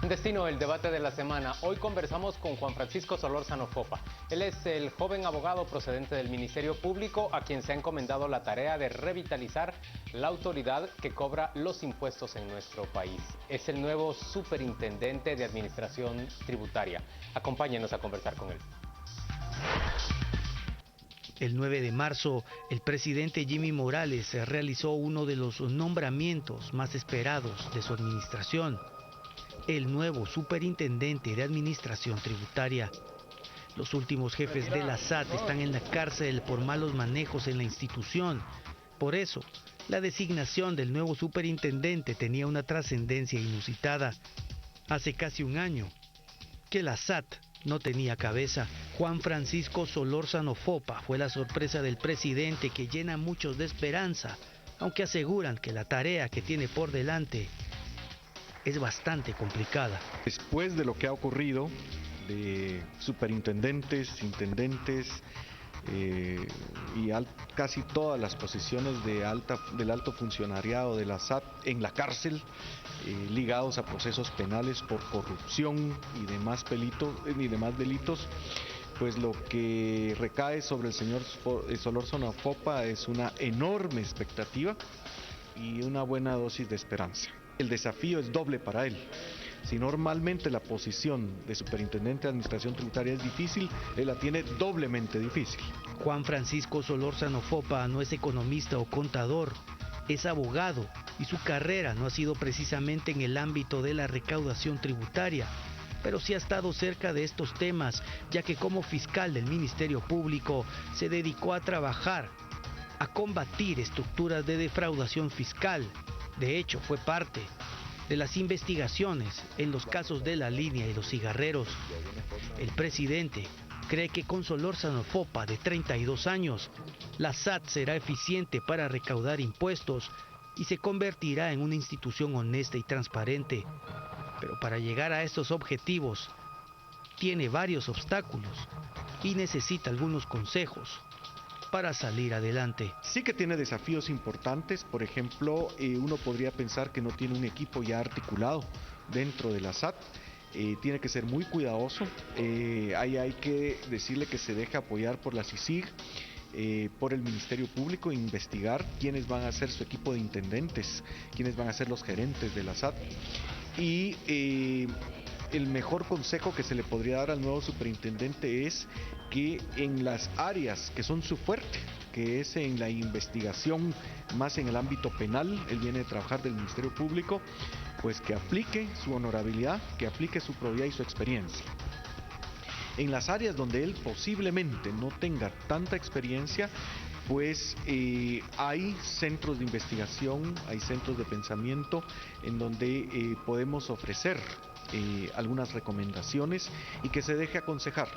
Destino, el debate de la semana. Hoy conversamos con Juan Francisco Solórzano Fopa. Él es el joven abogado procedente del Ministerio Público a quien se ha encomendado la tarea de revitalizar la autoridad que cobra los impuestos en nuestro país. Es el nuevo superintendente de Administración Tributaria. Acompáñenos a conversar con él. El 9 de marzo, el presidente Jimmy Morales realizó uno de los nombramientos más esperados de su administración: el nuevo superintendente de Administración Tributaria. Los últimos jefes de la SAT están en la cárcel por malos manejos en la institución. Por eso, la designación del nuevo superintendente tenía una trascendencia inusitada. Hace casi un año que la SAT no tenía cabeza. Juan Francisco Solórzano Fopa fue la sorpresa del presidente, que llena a muchos de esperanza, aunque aseguran que la tarea que tiene por delante es bastante complicada. Después de lo que ha ocurrido, de superintendentes, intendentes y casi todas las posiciones del alto funcionariado de la SAT en la cárcel, ligados a procesos penales por corrupción y demás delitos, pues lo que recae sobre el señor Solórzano Fopa es una enorme expectativa y una buena dosis de esperanza. El desafío es doble para él. Si normalmente la posición de superintendente de Administración Tributaria es difícil, él la tiene doblemente difícil. Juan Francisco Solórzano Fopa no es economista o contador, es abogado, y su carrera no ha sido precisamente en el ámbito de la recaudación tributaria, pero sí ha estado cerca de estos temas, ya que como fiscal del Ministerio Público se dedicó a trabajar, a combatir estructuras de defraudación fiscal. De hecho, fue parte de las investigaciones en los casos de La Línea y los cigarreros. El presidente cree que con Solórzano Fopa, de 32 años, la SAT será eficiente para recaudar impuestos y se convertirá en una institución honesta y transparente. Pero para llegar a estos objetivos, tiene varios obstáculos y necesita algunos consejos para salir adelante. Sí que tiene desafíos importantes. Por ejemplo, uno podría pensar que no tiene un equipo ya articulado dentro de la SAT. Tiene que ser muy cuidadoso. Ahí hay que decirle que se deje apoyar por la CICIG, por el Ministerio Público, investigar quiénes van a ser su equipo de intendentes, quiénes van a ser los gerentes de la SAT. Y el mejor consejo que se le podría dar al nuevo superintendente es que en las áreas que son su fuerte, que es en la investigación, más en el ámbito penal, él viene de trabajar del Ministerio Público, pues que aplique su honorabilidad, que aplique su probidad y su experiencia. En las áreas donde él posiblemente no tenga tanta experiencia, pues hay centros de investigación, hay centros de pensamiento en donde podemos ofrecer algunas recomendaciones y que se deje aconsejar,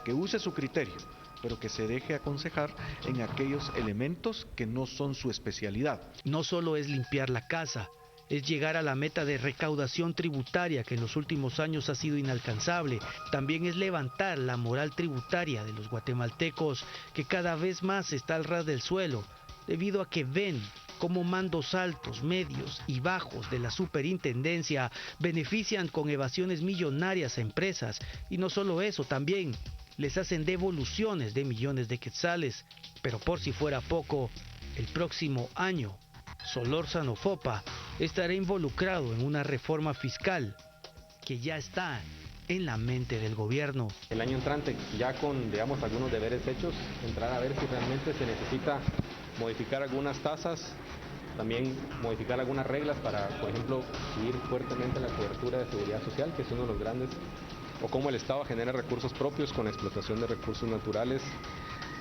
que use su criterio, pero que se deje aconsejar en aquellos elementos que no son su especialidad. No solo es limpiar la casa, es llegar a la meta de recaudación tributaria, que en los últimos años ha sido inalcanzable. También es levantar la moral tributaria de los guatemaltecos, que cada vez más está al ras del suelo, debido a que ven cómo mandos altos, medios y bajos de la superintendencia benefician con evasiones millonarias a empresas. Y no solo eso, también les hacen devoluciones de millones de quetzales. Pero por si fuera poco, el próximo año Solórzano Fopa estará involucrado en una reforma fiscal que ya está en la mente del gobierno. El año entrante, ya con, digamos, algunos deberes hechos, entrar a ver si realmente se necesita modificar algunas tasas, también modificar algunas reglas para, por ejemplo, subir fuertemente la cobertura de seguridad social, que es uno de los grandes, o cómo el Estado genera recursos propios con la explotación de recursos naturales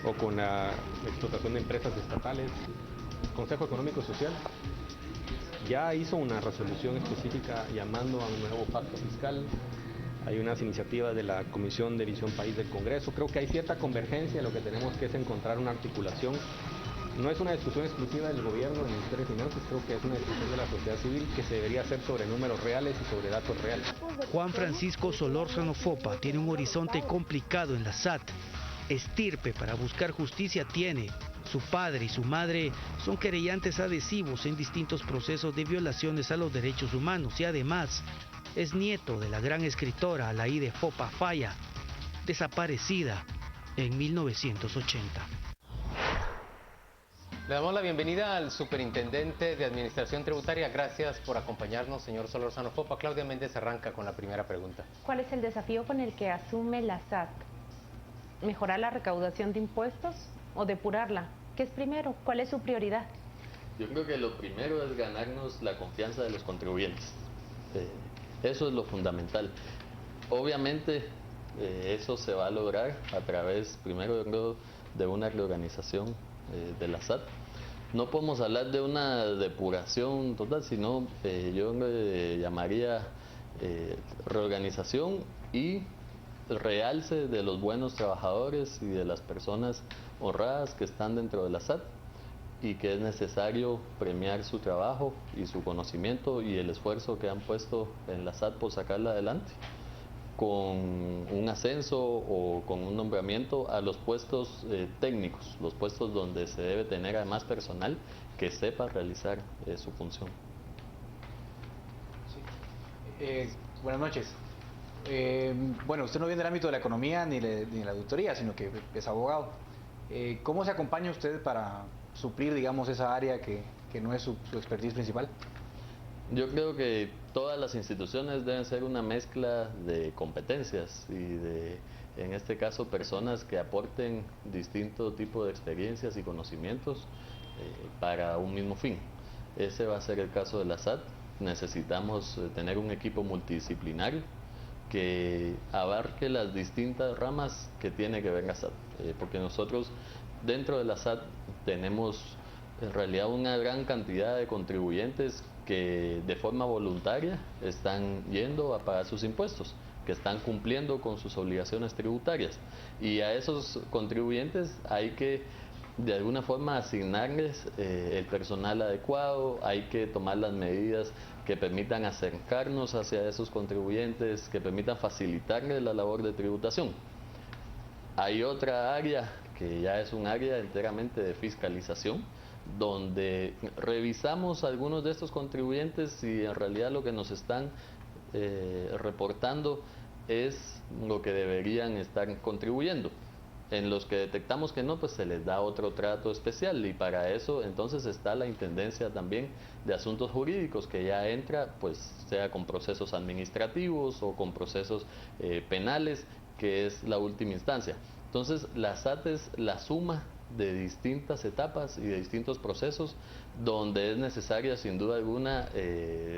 o con la explotación de empresas estatales. El Consejo Económico y Social ya hizo una resolución específica llamando a un nuevo pacto fiscal. Hay unas iniciativas de la Comisión de Visión País del Congreso. Creo que hay cierta convergencia. Lo que tenemos que es encontrar una articulación. No es una discusión exclusiva del gobierno, del Ministerio de Finanzas, creo que es una discusión de la sociedad civil que se debería hacer sobre números reales y sobre datos reales. Juan Francisco Solórzano Fopa tiene un horizonte complicado en la SAT. Estirpe para buscar justicia tiene. Su padre y su madre son querellantes adhesivos en distintos procesos de violaciones a los derechos humanos y además Es nieto de la gran escritora Alaide Fopa Faya, desaparecida en 1980. Le damos la bienvenida al superintendente de Administración Tributaria. Gracias por acompañarnos, señor Solórzano Fopa. Claudia Méndez arranca con la primera pregunta. ¿Cuál es el desafío con el que asume la SAT? ¿Mejorar la recaudación de impuestos o depurarla? ¿Qué es primero? ¿Cuál es su prioridad? Yo creo que lo primero es ganarnos la confianza de los contribuyentes. Eso es lo fundamental. Obviamente, eso se va a lograr a través, primero, yo creo, de una reorganización de la SAT. No podemos hablar de una depuración total, sino yo le llamaría reorganización y realce de los buenos trabajadores y de las personas honradas que están dentro de la SAT, y que es necesario premiar su trabajo y su conocimiento y el esfuerzo que han puesto en la SAT por sacarla adelante, con un ascenso o con un nombramiento a los puestos técnicos, los puestos donde se debe tener además personal que sepa realizar su función. Sí. Buenas noches. Bueno, usted no viene del ámbito de la economía ni de la auditoría, sino que es abogado. ¿Cómo se acompaña usted para suplir, digamos, esa área que no es su expertise principal? Yo creo que todas las instituciones deben ser una mezcla de competencias y de, en este caso, personas que aporten distinto tipo de experiencias y conocimientos para un mismo fin. Ese va a ser el caso de la SAT. Necesitamos tener un equipo multidisciplinario que abarque las distintas ramas que tiene que ver la SAT, porque nosotros dentro de la SAT tenemos en realidad una gran cantidad de contribuyentes que de forma voluntaria están yendo a pagar sus impuestos, que están cumpliendo con sus obligaciones tributarias, y a esos contribuyentes hay que de alguna forma asignarles el personal adecuado, hay que tomar las medidas que permitan acercarnos hacia esos contribuyentes, que permitan facilitarles la labor de tributación. Hay otra área que ya es un área enteramente de fiscalización, donde revisamos algunos de estos contribuyentes y en realidad lo que nos están reportando es lo que deberían estar contribuyendo. En los que detectamos que no, pues se les da otro trato especial, y para eso entonces está la Intendencia también de Asuntos Jurídicos, que ya entra, pues sea con procesos administrativos o con procesos penales, que es la última instancia. Entonces la SAT es la suma de distintas etapas y de distintos procesos donde es necesaria sin duda alguna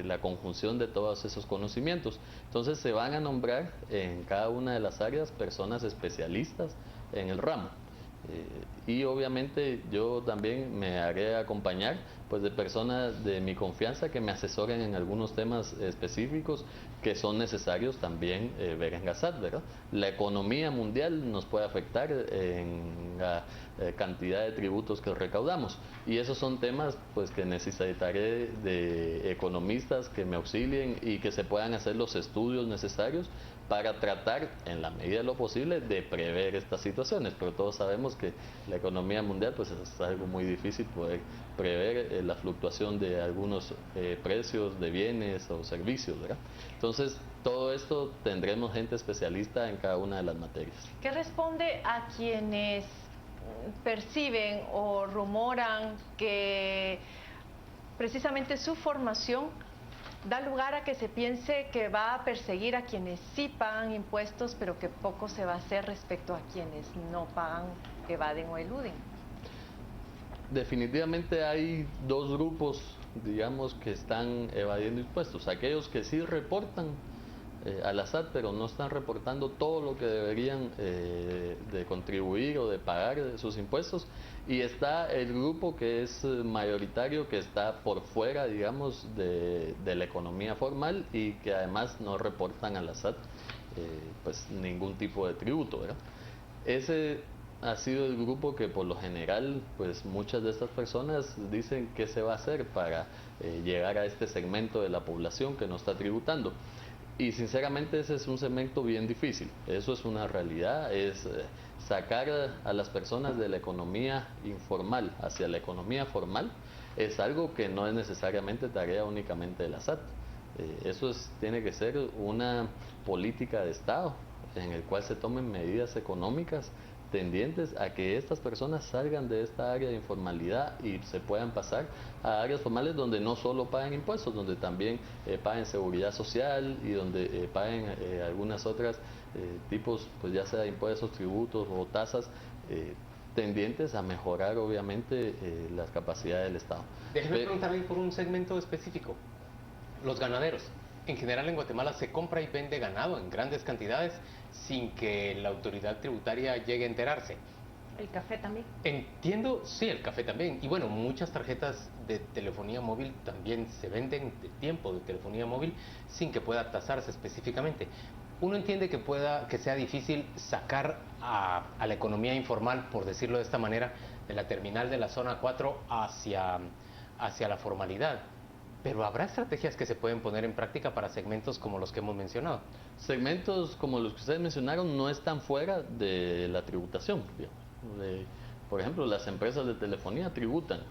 la conjunción de todos esos conocimientos. Entonces se van a nombrar en cada una de las áreas personas especialistas en el ramo. Y obviamente yo también me haré acompañar pues de personas de mi confianza que me asesoren en algunos temas específicos que son necesarios también ver en la SAT, ¿verdad? La economía mundial nos puede afectar en la cantidad de tributos que recaudamos, y esos son temas pues que necesitaré de economistas que me auxilien y que se puedan hacer los estudios necesarios para tratar en la medida de lo posible de prever estas situaciones, pero todos sabemos que la economía mundial pues es algo muy difícil poder prever la fluctuación de algunos precios de bienes o servicios, ¿verdad? Entonces todo esto tendremos gente especialista en cada una de las materias. ¿Qué responde a quienes perciben o rumoran que precisamente su formación da lugar a que se piense que va a perseguir a quienes sí pagan impuestos, pero que poco se va a hacer respecto a quienes no pagan, evaden o eluden? Definitivamente hay dos grupos, digamos, que están evadiendo impuestos. Aquellos que sí reportan a la SAT, pero no están reportando todo lo que deberían de contribuir o de pagar sus impuestos. Y está el grupo que es mayoritario, que está por fuera, digamos, de la economía formal y que además no reportan a la SAT pues ningún tipo de tributo, ¿verdad? Ese ha sido el grupo que por lo general pues muchas de estas personas dicen qué se va a hacer para llegar a este segmento de la población que no está tributando. Y sinceramente ese es un segmento bien difícil, eso es una realidad, es sacar a las personas de la economía informal hacia la economía formal es algo que no es necesariamente tarea únicamente de la SAT. Eso tiene que ser una política de Estado en el cual se tomen medidas económicas tendientes a que estas personas salgan de esta área de informalidad y se puedan pasar a áreas formales donde no solo paguen impuestos, donde también paguen seguridad social y donde paguen algunas otras tipos, pues ya sea impuestos, tributos o tasas tendientes a mejorar obviamente las capacidades del Estado. Déjeme preguntarle por un segmento específico. Los ganaderos. En general en Guatemala se compra y vende ganado en grandes cantidades sin que la autoridad tributaria llegue a enterarse. El café también. Entiendo, sí, el café también. Y bueno, muchas tarjetas de telefonía móvil también se venden de tiempo de telefonía móvil sin que pueda tasarse específicamente. Uno entiende que sea difícil sacar a la economía informal, por decirlo de esta manera, de la terminal de la zona 4 hacia la formalidad. Pero ¿habrá estrategias que se pueden poner en práctica para segmentos como los que hemos mencionado? Segmentos como los que ustedes mencionaron no están fuera de la tributación. Por ejemplo, las empresas de telefonía tributan,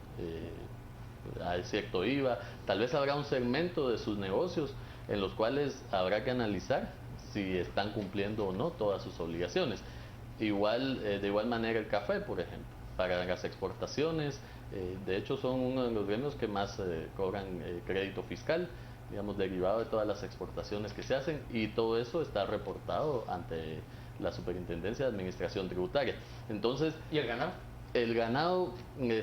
hay cierto IVA, tal vez habrá un segmento de sus negocios en los cuales habrá que analizar si están cumpliendo o no todas sus obligaciones. De igual manera el café, por ejemplo, para las exportaciones. De hecho son uno de los gremios que más cobran crédito fiscal, digamos, derivado de todas las exportaciones que se hacen, y todo eso está reportado ante la Superintendencia de Administración Tributaria. Entonces, ¿y el ganado? El ganado,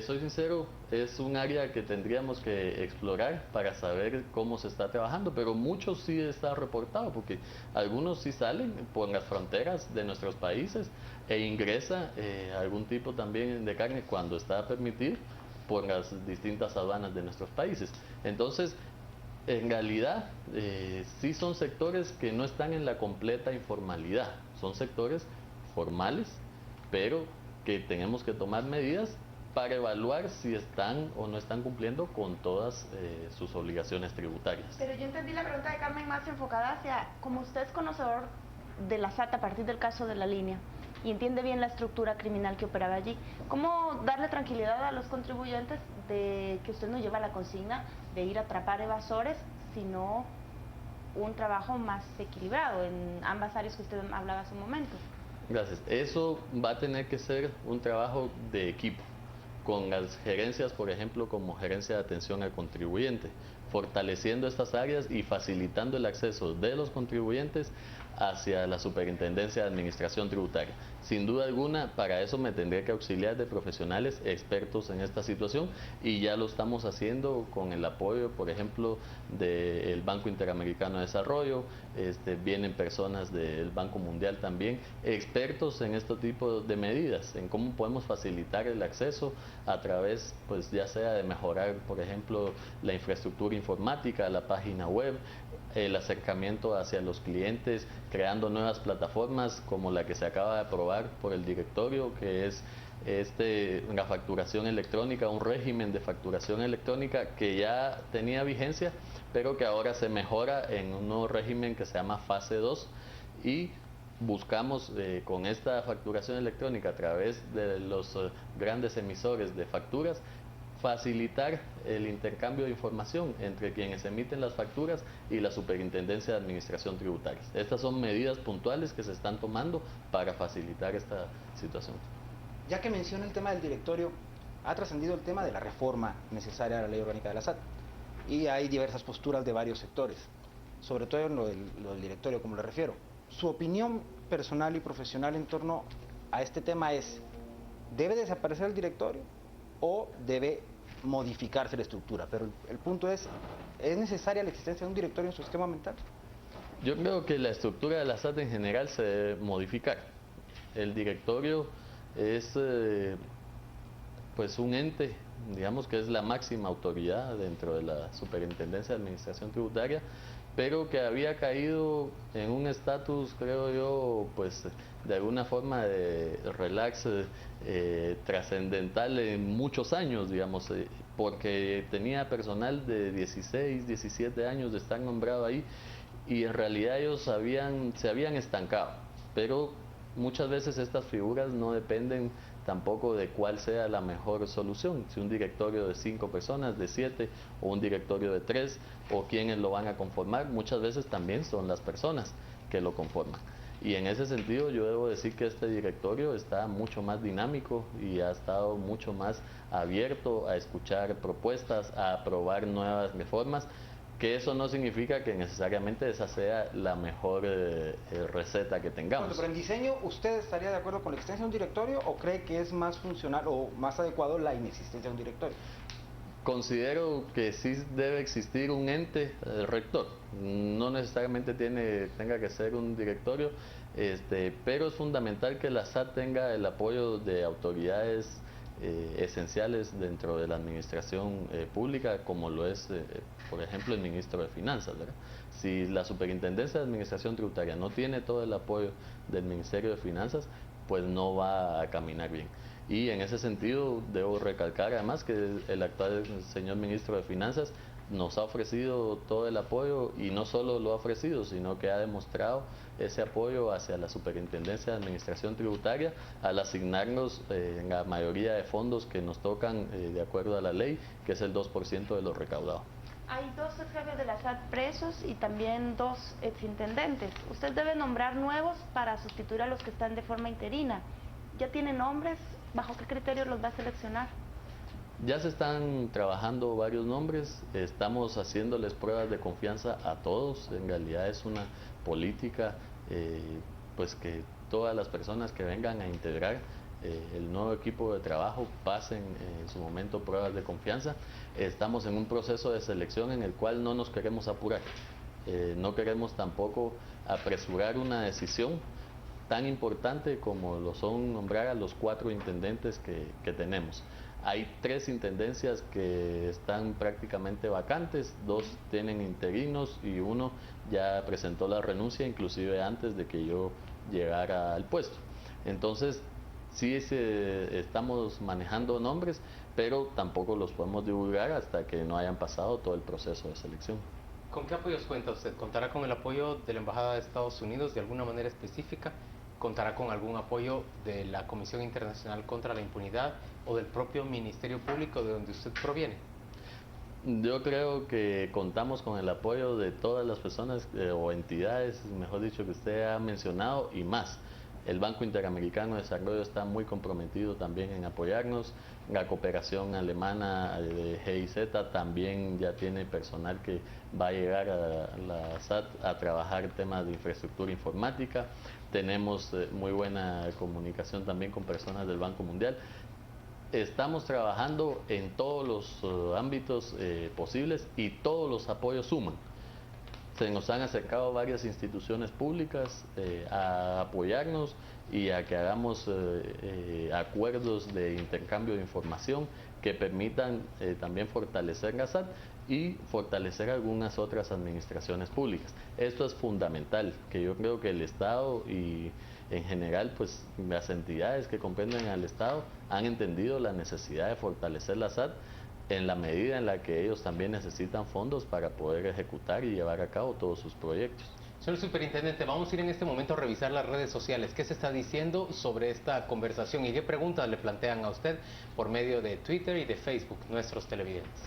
soy sincero, es un área que tendríamos que explorar para saber cómo se está trabajando, pero muchos sí está reportado, porque algunos sí salen por las fronteras de nuestros países e ingresa algún tipo también de carne cuando está permitido por las distintas aduanas de nuestros países. Entonces, en realidad, sí son sectores que no están en la completa informalidad, son sectores formales, pero que tenemos que tomar medidas para evaluar si están o no están cumpliendo con todas sus obligaciones tributarias. Pero yo entendí la pregunta de Carmen más enfocada hacia, como usted es conocedor de la SAT a partir del caso de la línea y entiende bien la estructura criminal que operaba allí, ¿cómo darle tranquilidad a los contribuyentes de que usted no lleva la consigna de ir a atrapar evasores, sino un trabajo más equilibrado en ambas áreas que usted hablaba hace un momento? Gracias. Eso va a tener que ser un trabajo de equipo, con las gerencias, por ejemplo, como gerencia de atención al contribuyente, fortaleciendo estas áreas y facilitando el acceso de los contribuyentes hacia la Superintendencia de Administración Tributaria. Sin duda alguna, para eso me tendría que auxiliar de profesionales expertos en esta situación, y ya lo estamos haciendo con el apoyo, por ejemplo, del Banco Interamericano de Desarrollo. Vienen personas del Banco Mundial también, expertos en este tipo de medidas, en cómo podemos facilitar el acceso a través, pues ya sea de mejorar, por ejemplo, la infraestructura informática, la página web, el acercamiento hacia los clientes, creando nuevas plataformas como la que se acaba de aprobar por el directorio, que es la facturación electrónica, un régimen de facturación electrónica que ya tenía vigencia, pero que ahora se mejora en un nuevo régimen que se llama fase 2, y buscamos con esta facturación electrónica a través de los grandes emisores de facturas facilitar el intercambio de información entre quienes emiten las facturas y la Superintendencia de Administración Tributaria. Estas son medidas puntuales que se están tomando para facilitar esta situación. Ya que menciona el tema del directorio, ha trascendido el tema de la reforma necesaria a la Ley Orgánica de la SAT, y hay diversas posturas de varios sectores, sobre todo en lo del directorio, como le refiero. Su opinión personal y profesional en torno a este tema es: ¿debe desaparecer el directorio o debe modificarse la estructura? Pero el punto ¿es necesaria la existencia de un directorio en su esquema mental? Yo creo que la estructura de la SAT en general se debe modificar. El directorio es pues un ente, digamos que es la máxima autoridad dentro de la Superintendencia de Administración Tributaria, pero que había caído en un estatus, creo yo, pues de alguna forma de relax trascendental en muchos años, digamos, porque tenía personal de 16, 17 años de estar nombrado ahí, y en realidad ellos se habían estancado, pero muchas veces estas figuras no dependen tampoco de cuál sea la mejor solución, si un directorio de 5 personas, de 7, o un directorio de 3, o quiénes lo van a conformar. Muchas veces también son las personas que lo conforman. Y en ese sentido yo debo decir que este directorio está mucho más dinámico y ha estado mucho más abierto a escuchar propuestas, a aprobar nuevas reformas, que eso no significa que necesariamente esa sea la mejor receta que tengamos. Bueno, pero en diseño, ¿usted estaría de acuerdo con la existencia de un directorio o cree que es más funcional o más adecuado la inexistencia de un directorio? Considero que sí debe existir un ente rector, no necesariamente tenga que ser un directorio, pero es fundamental que la SAT tenga el apoyo de autoridades esenciales dentro de la administración pública, como lo es, por ejemplo, el ministro de Finanzas, ¿verdad? Si la Superintendencia de Administración Tributaria no tiene todo el apoyo del Ministerio de Finanzas, pues no va a caminar bien. Y en ese sentido debo recalcar además que el actual señor ministro de Finanzas nos ha ofrecido todo el apoyo, y no solo lo ha ofrecido, sino que ha demostrado ese apoyo hacia la Superintendencia de Administración Tributaria al asignarnos la mayoría de fondos que nos tocan de acuerdo a la ley, que es el 2% de lo recaudado. Hay 2 jefes de la SAT presos y también 2 exintendentes. Usted debe nombrar nuevos para sustituir a los que están de forma interina. ¿Ya tiene nombres? ¿Bajo qué criterios los va a seleccionar? Ya se están trabajando varios nombres, estamos haciéndoles pruebas de confianza a todos. En realidad es una política pues que todas las personas que vengan a integrar el nuevo equipo de trabajo pasen en su momento pruebas de confianza. Estamos en un proceso de selección en el cual no nos queremos apurar, no queremos tampoco apresurar una decisión tan importante como lo son nombrar a los 4 intendentes que tenemos. Hay 3 intendencias que están prácticamente vacantes, 2 tienen interinos y 1 ya presentó la renuncia inclusive antes de que yo llegara al puesto. Entonces sí estamos manejando nombres, pero tampoco los podemos divulgar hasta que no hayan pasado todo el proceso de selección. ¿Con qué apoyos cuenta usted? ¿Contará con el apoyo de la Embajada de Estados Unidos de alguna manera específica? ¿Contará con algún apoyo de la Comisión Internacional contra la Impunidad o del propio Ministerio Público de donde usted proviene? Yo creo que contamos con el apoyo de todas las personas o entidades, mejor dicho, que usted ha mencionado y más. El Banco Interamericano de Desarrollo está muy comprometido también en apoyarnos. La cooperación alemana de GIZ también ya tiene personal que va a llegar a la SAT a trabajar temas de infraestructura informática. Tenemos muy buena comunicación también con personas del Banco Mundial. Estamos trabajando en todos los ámbitos posibles y todos los apoyos suman. Se nos han acercado varias instituciones públicas a apoyarnos y a que hagamos acuerdos de intercambio de información que permitan también fortalecer la SAT y fortalecer algunas otras administraciones públicas. Esto es fundamental, que yo creo que el Estado y en general pues las entidades que comprenden al Estado han entendido la necesidad de fortalecer la SAT en la medida en la que ellos también necesitan fondos para poder ejecutar y llevar a cabo todos sus proyectos. Señor Superintendente, vamos a ir en este momento a revisar las redes sociales. ¿Qué se está diciendo sobre esta conversación y qué preguntas le plantean a usted por medio de Twitter y de Facebook nuestros televidentes?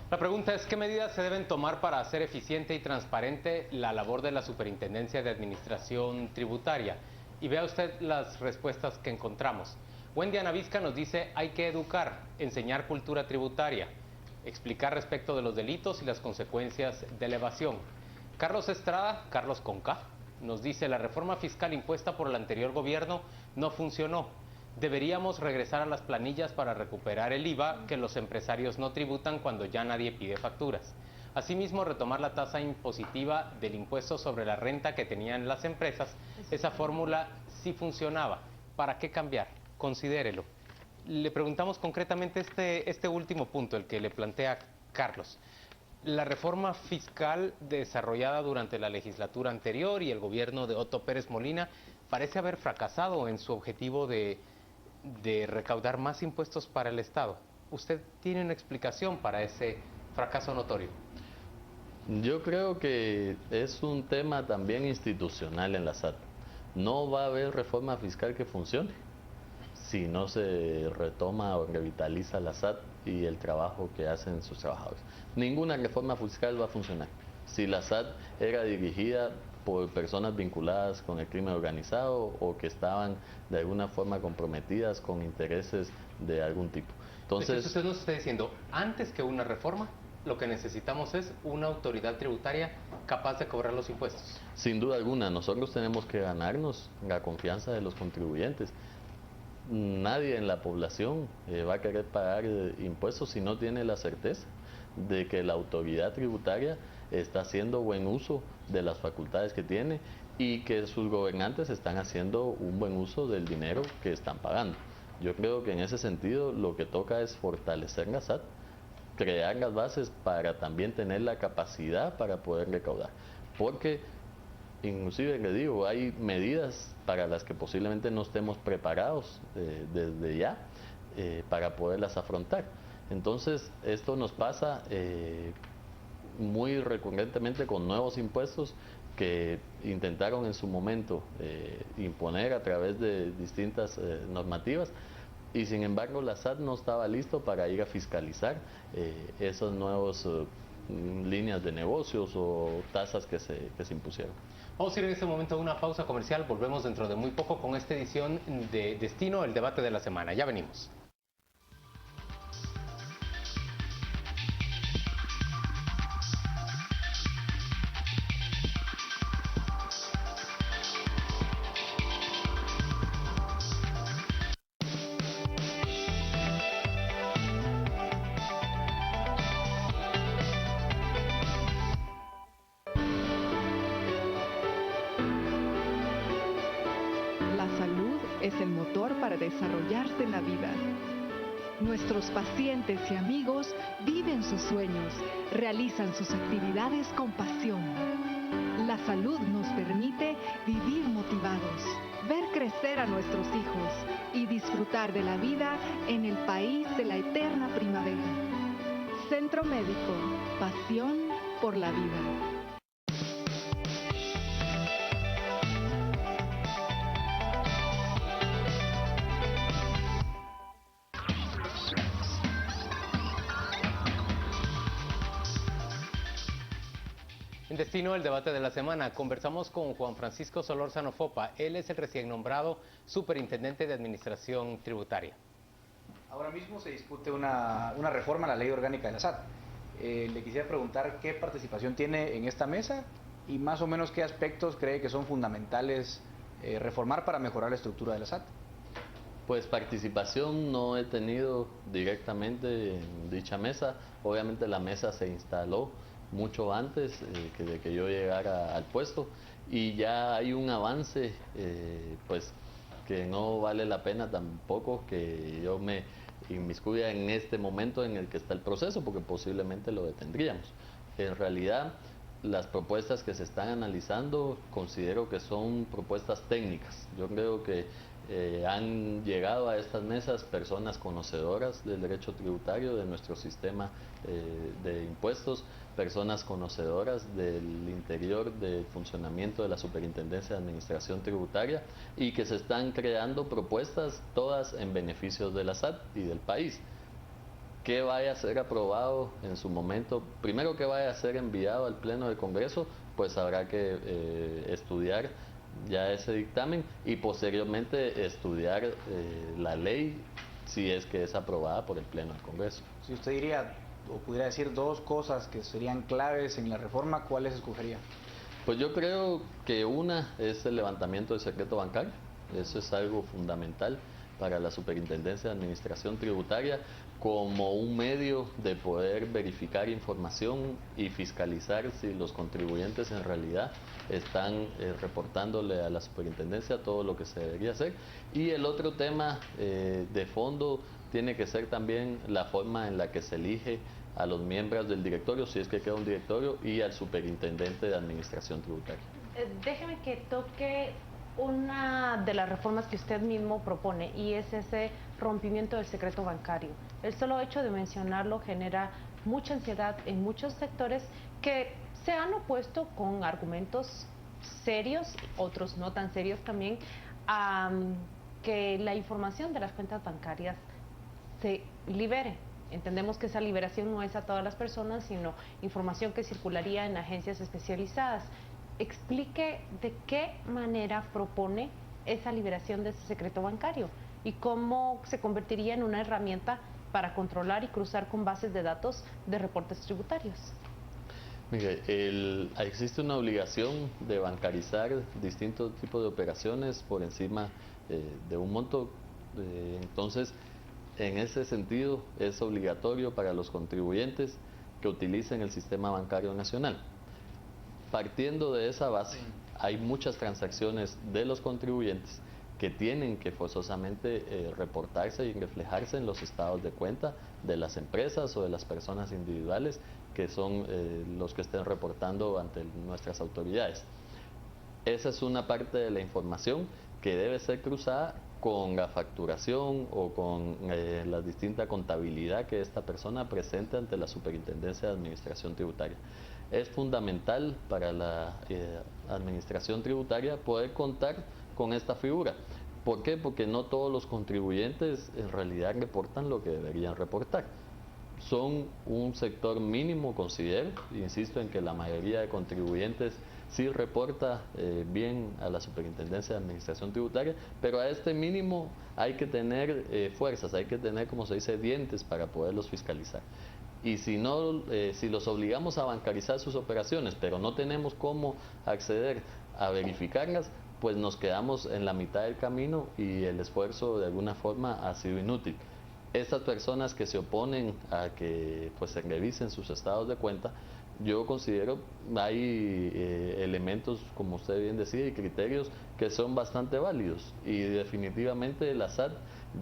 La pregunta es, ¿qué medidas se deben tomar para hacer eficiente y transparente la labor de la Superintendencia de Administración Tributaria? Y vea usted las respuestas que encontramos. Wendy Anavisca nos dice, hay que educar, enseñar cultura tributaria, explicar respecto de los delitos y las consecuencias de la evasión. Carlos Estrada, Carlos Conca, nos dice, la reforma fiscal impuesta por el anterior gobierno no funcionó. Deberíamos regresar a las planillas para recuperar el IVA que los empresarios no tributan cuando ya nadie pide facturas. Asimismo, retomar la tasa impositiva del impuesto sobre la renta que tenían las empresas. Esa fórmula sí funcionaba. ¿Para qué cambiar? Considérelo. Le preguntamos concretamente este último punto, el que le plantea Carlos. La reforma fiscal desarrollada durante la legislatura anterior y el gobierno de Otto Pérez Molina parece haber fracasado en su objetivo de recaudar más impuestos para el Estado. ¿Usted tiene una explicación para ese fracaso notorio? Yo creo que es un tema también institucional en la SAT. No va a haber reforma fiscal que funcione si no se retoma o revitaliza la SAT y el trabajo que hacen sus trabajadores. Ninguna reforma fiscal va a funcionar si la SAT era dirigida por personas vinculadas con el crimen organizado o que estaban de alguna forma comprometidas con intereses de algún tipo. Entonces, usted nos está diciendo, antes que una reforma, lo que necesitamos es una autoridad tributaria capaz de cobrar los impuestos. Sin duda alguna, nosotros tenemos que ganarnos la confianza de los contribuyentes. Nadie en la población va a querer pagar impuestos si no tiene la certeza de que la autoridad tributaria está haciendo buen uso de las facultades que tiene y que sus gobernantes están haciendo un buen uso del dinero que están pagando. Yo creo que en ese sentido lo que toca es fortalecer la SAT, crear las bases para también tener la capacidad para poder recaudar. Porque, inclusive le digo, hay medidas para las que posiblemente no estemos preparados desde ya para poderlas afrontar. Entonces, esto nos pasa muy recurrentemente con nuevos impuestos que intentaron en su momento imponer a través de distintas normativas, y sin embargo la SAT no estaba listo para ir a fiscalizar esas nuevas líneas de negocios o tasas que se impusieron. Vamos a ir en este momento a una pausa comercial, volvemos dentro de muy poco con esta edición de Destino, el debate de la semana. Ya venimos. Es el motor para desarrollarse en la vida. Nuestros pacientes y amigos viven sus sueños, realizan sus actividades con pasión. La salud nos permite vivir motivados, ver crecer a nuestros hijos y disfrutar de la vida en el país de la eterna primavera. Centro Médico, pasión por la vida. En Destino, el debate de la semana, conversamos con Juan Francisco Solórzano Fopa. Él es el recién nombrado Superintendente de Administración Tributaria. Ahora mismo se discute una reforma a la Ley Orgánica de la SAT. Le quisiera preguntar qué participación tiene en esta mesa y más o menos qué aspectos cree que son fundamentales reformar para mejorar la estructura de la SAT. Pues participación no he tenido directamente en dicha mesa. Obviamente la mesa se instaló mucho antes de que yo llegara al puesto y ya hay un avance pues que no vale la pena tampoco que yo me inmiscuya en este momento en el que está el proceso, porque posiblemente lo detendríamos. En realidad las propuestas que se están analizando considero que son propuestas técnicas. Yo creo que han llegado a estas mesas personas conocedoras del derecho tributario, de nuestro sistema de impuestos, personas conocedoras del interior del funcionamiento de la Superintendencia de Administración Tributaria, y que se están creando propuestas todas en beneficio de la SAT y del país. Que vaya a ser aprobado en su momento, primero que vaya a ser enviado al Pleno del Congreso, pues habrá que estudiar ya ese dictamen y posteriormente estudiar la ley si es que es aprobada por el Pleno del Congreso. Si usted diría o pudiera decir dos cosas que serían claves en la reforma, ¿cuáles escogería? Pues yo creo que una es el levantamiento del secreto bancario. Eso es algo fundamental para la Superintendencia de Administración Tributaria como un medio de poder verificar información y fiscalizar si los contribuyentes en realidad están reportándole a la Superintendencia todo lo que se debería hacer. Y el otro tema de fondo tiene que ser también la forma en la que se elige a los miembros del directorio, si es que queda un directorio, y al Superintendente de Administración Tributaria. Déjeme que toque una de las reformas que usted mismo propone, y es ese rompimiento del secreto bancario. El solo hecho de mencionarlo genera mucha ansiedad en muchos sectores que se han opuesto con argumentos serios, otros no tan serios también, a que la información de las cuentas bancarias se libere. Entendemos que esa liberación no es a todas las personas, sino información que circularía en agencias especializadas. Explique de qué manera propone esa liberación de ese secreto bancario y cómo se convertiría en una herramienta para controlar y cruzar con bases de datos de reportes tributarios. Mire, existe una obligación de bancarizar distintos tipos de operaciones por encima de un monto, entonces en ese sentido es obligatorio para los contribuyentes que utilicen el sistema bancario nacional. Partiendo de esa base, hay muchas transacciones de los contribuyentes que tienen que forzosamente reportarse y reflejarse en los estados de cuenta de las empresas o de las personas individuales que son los que estén reportando ante nuestras autoridades. Esa es una parte de la información que debe ser cruzada con la facturación o con la distinta contabilidad que esta persona presente ante la Superintendencia de Administración Tributaria. Es fundamental para la Administración Tributaria poder contar con esta figura. ¿Por qué? Porque no todos los contribuyentes en realidad reportan lo que deberían reportar. Son un sector mínimo, considero, insisto en que la mayoría de contribuyentes sí reporta bien a la Superintendencia de Administración Tributaria, pero a este mínimo hay que tener fuerzas, hay que tener, como se dice, dientes para poderlos fiscalizar. Y si no, si los obligamos a bancarizar sus operaciones, pero no tenemos cómo acceder a verificarlas, pues nos quedamos en la mitad del camino y el esfuerzo de alguna forma ha sido inútil. Estas personas que se oponen a que pues se revisen sus estados de cuenta, yo considero hay elementos, como usted bien decía, y criterios que son bastante válidos, y definitivamente la SAT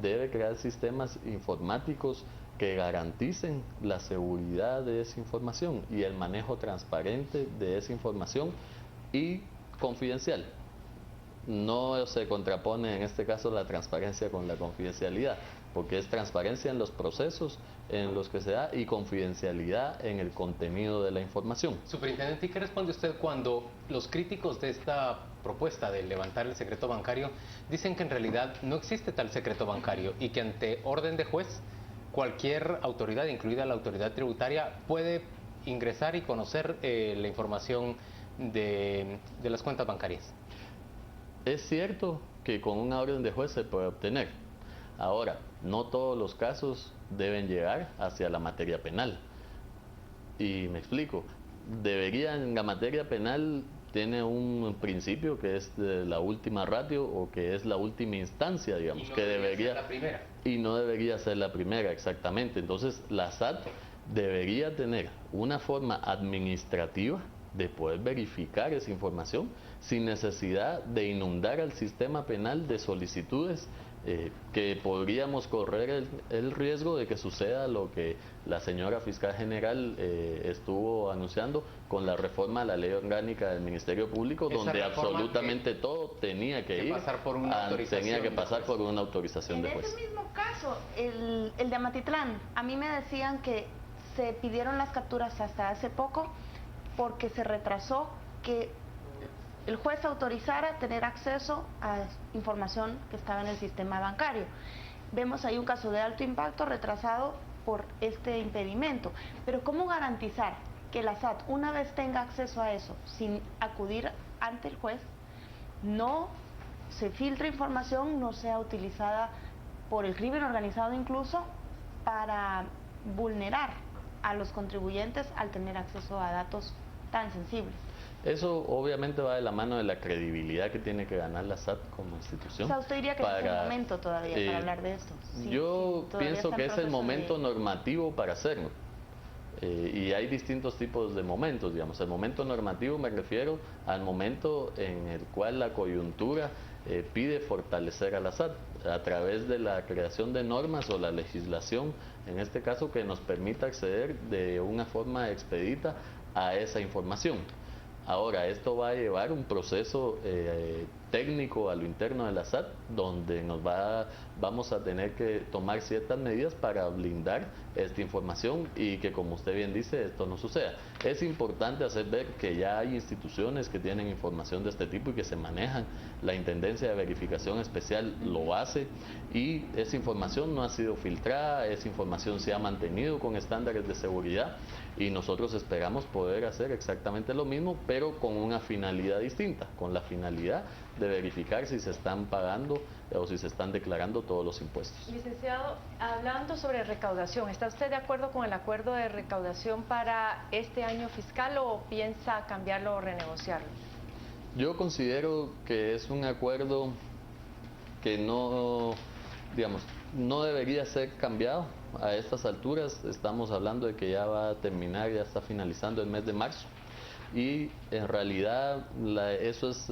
debe crear sistemas informáticos que garanticen la seguridad de esa información y el manejo transparente de esa información y confidencial. No se contrapone en este caso la transparencia con la confidencialidad, porque es transparencia en los procesos en los que se da y confidencialidad en el contenido de la información. Superintendente, ¿y qué responde usted cuando los críticos de esta propuesta de levantar el secreto bancario dicen que en realidad no existe tal secreto bancario y que ante orden de juez cualquier autoridad, incluida la autoridad tributaria, puede ingresar y conocer la información de las cuentas bancarias? Es cierto que con una orden de juez se puede obtener. Ahora, no todos los casos deben llegar hacia la materia penal. Y me explico. En la materia penal tiene un principio que es de la última ratio o que es la última instancia, digamos, que debería ser la primera. Y no debería ser la primera, exactamente. Entonces, la SAT debería tener una forma administrativa de poder verificar esa información sin necesidad de inundar al sistema penal de solicitudes que podríamos correr el riesgo de que suceda lo que la señora fiscal general estuvo anunciando con la reforma a la ley orgánica del Ministerio Público, donde absolutamente todo tenía que pasar por una autorización de juez. En ese mismo caso, el de Amatitlán, a mí me decían que se pidieron las capturas hasta hace poco porque se retrasó que el juez autorizara tener acceso a información que estaba en el sistema bancario. Vemos ahí un caso de alto impacto retrasado por este impedimento. Pero ¿cómo garantizar que la SAT, una vez tenga acceso a eso, sin acudir ante el juez, no se filtre información, no sea utilizada por el crimen organizado incluso para vulnerar a los contribuyentes al tener acceso a datos tan sensibles? Eso obviamente va de la mano de la credibilidad que tiene que ganar la SAT como institución. O sea, ¿usted diría que es el momento todavía para hablar de esto? Yo pienso que es el momento normativo para hacerlo. Y hay distintos tipos de momentos, digamos. El momento normativo me refiero al momento en el cual la coyuntura pide fortalecer a la SAT a través de la creación de normas o la legislación, en este caso, que nos permita acceder de una forma expedita a esa información. Ahora, esto va a llevar un proceso técnico a lo interno de la SAT, donde vamos a tener que tomar ciertas medidas para blindar esta información y que, como usted bien dice, esto no suceda. Es importante hacer ver que ya hay instituciones que tienen información de este tipo y que se manejan. La Intendencia de Verificación Especial lo hace y esa información no ha sido filtrada, esa información se ha mantenido con estándares de seguridad y nosotros esperamos poder hacer exactamente lo mismo, pero con una finalidad distinta, con la finalidad de verificar si se están pagando o si se están declarando todos los impuestos. Licenciado, hablando sobre recaudación, ¿está usted de acuerdo con el acuerdo de recaudación para este año fiscal o piensa cambiarlo o renegociarlo? Yo considero que es un acuerdo que no, digamos, no debería ser cambiado a estas alturas. Estamos hablando de que ya va a terminar, ya está finalizando el mes de marzo. Y en realidad eso es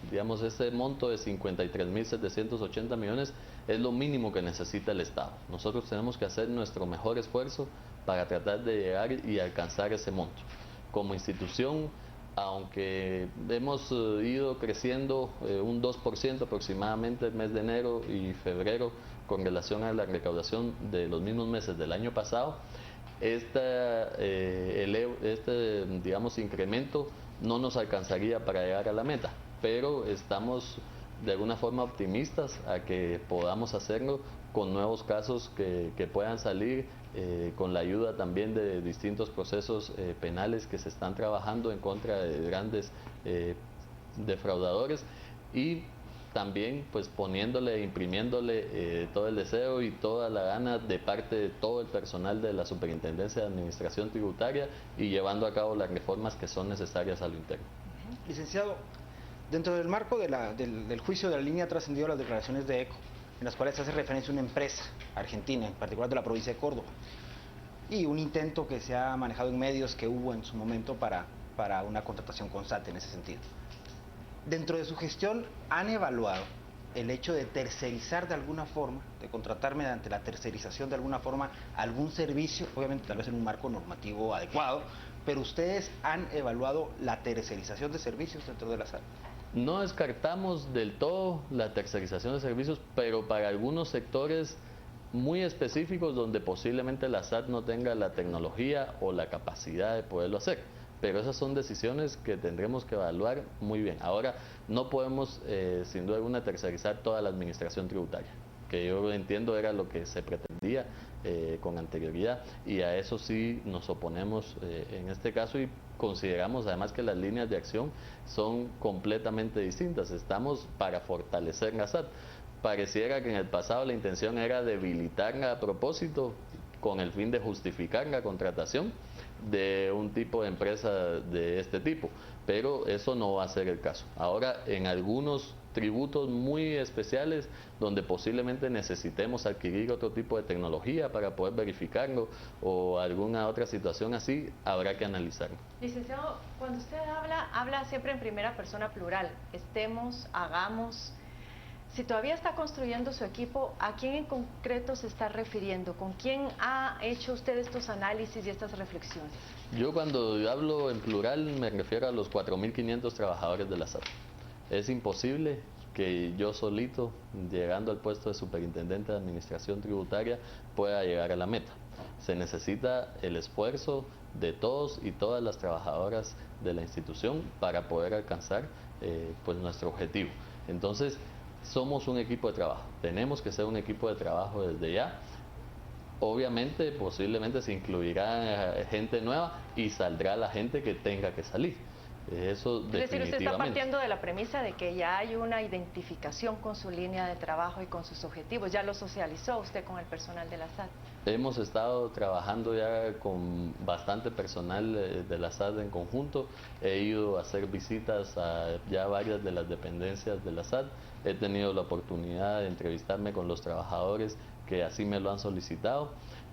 digamos, ese monto de 53.780 millones es lo mínimo que necesita el Estado. Nosotros tenemos que hacer nuestro mejor esfuerzo para tratar de llegar y alcanzar ese monto. Como institución, aunque hemos ido creciendo un 2% aproximadamente el mes de enero y febrero con relación a la recaudación de los mismos meses del año pasado, digamos, incremento no nos alcanzaría para llegar a la meta, pero estamos de alguna forma optimistas a que podamos hacerlo con nuevos casos que puedan salir, con la ayuda también de distintos procesos penales que se están trabajando en contra de grandes defraudadores y también pues poniéndole, imprimiéndole todo el deseo y toda la gana de parte de todo el personal de la Superintendencia de Administración Tributaria y llevando a cabo las reformas que son necesarias a lo interno. Licenciado, dentro del marco del juicio de la línea ha trascendido las declaraciones de ECO, en las cuales se hace referencia a una empresa argentina, en particular de la provincia de Córdoba, y un intento que se ha manejado en medios que hubo en su momento para una contratación con SAT en ese sentido. Dentro de su gestión, ¿han evaluado el hecho de tercerizar de alguna forma, de contratar mediante la tercerización de alguna forma algún servicio, obviamente tal vez en un marco normativo adecuado, pero ustedes han evaluado la tercerización de servicios dentro de la SAT? No descartamos del todo la tercerización de servicios, pero para algunos sectores muy específicos donde posiblemente la SAT no tenga la tecnología o la capacidad de poderlo hacer. Pero esas son decisiones que tendremos que evaluar muy bien. Ahora, no podemos, sin duda alguna, tercerizar toda la administración tributaria, que yo entiendo era lo que se pretendía con anterioridad, y a eso sí nos oponemos en este caso y consideramos además que las líneas de acción son completamente distintas. Estamos para fortalecer la SAT. Pareciera que en el pasado la intención era debilitarla a propósito con el fin de justificar la contratación de un tipo de empresa de este tipo, pero eso no va a ser el caso. Ahora, en algunos tributos muy especiales donde posiblemente necesitemos adquirir otro tipo de tecnología para poder verificarlo o alguna otra situación así, habrá que analizarlo. Licenciado, cuando usted habla siempre en primera persona plural, estemos, hagamos. Si todavía está construyendo su equipo, ¿a quién en concreto se está refiriendo? ¿Con quién ha hecho usted estos análisis y estas reflexiones? Yo cuando hablo en plural me refiero a los 4.500 trabajadores de la SAT. Es imposible que yo solito, llegando al puesto de superintendente de administración tributaria, pueda llegar a la meta. Se necesita el esfuerzo de todos y todas las trabajadoras de la institución para poder alcanzar pues nuestro objetivo. Entonces, somos un equipo de trabajo, tenemos que ser un equipo de trabajo desde ya. Obviamente, posiblemente se incluirá gente nueva y saldrá la gente que tenga que salir. Eso definitivamente. Es decir, usted está partiendo de la premisa de que ya hay una identificación con su línea de trabajo y con sus objetivos. ¿Ya lo socializó usted con el personal de la SAT? Hemos estado trabajando ya con bastante personal de la SAT en conjunto. He ido a hacer visitas a ya varias de las dependencias de la SAT. He tenido la oportunidad de entrevistarme con los trabajadores que así me lo han solicitado.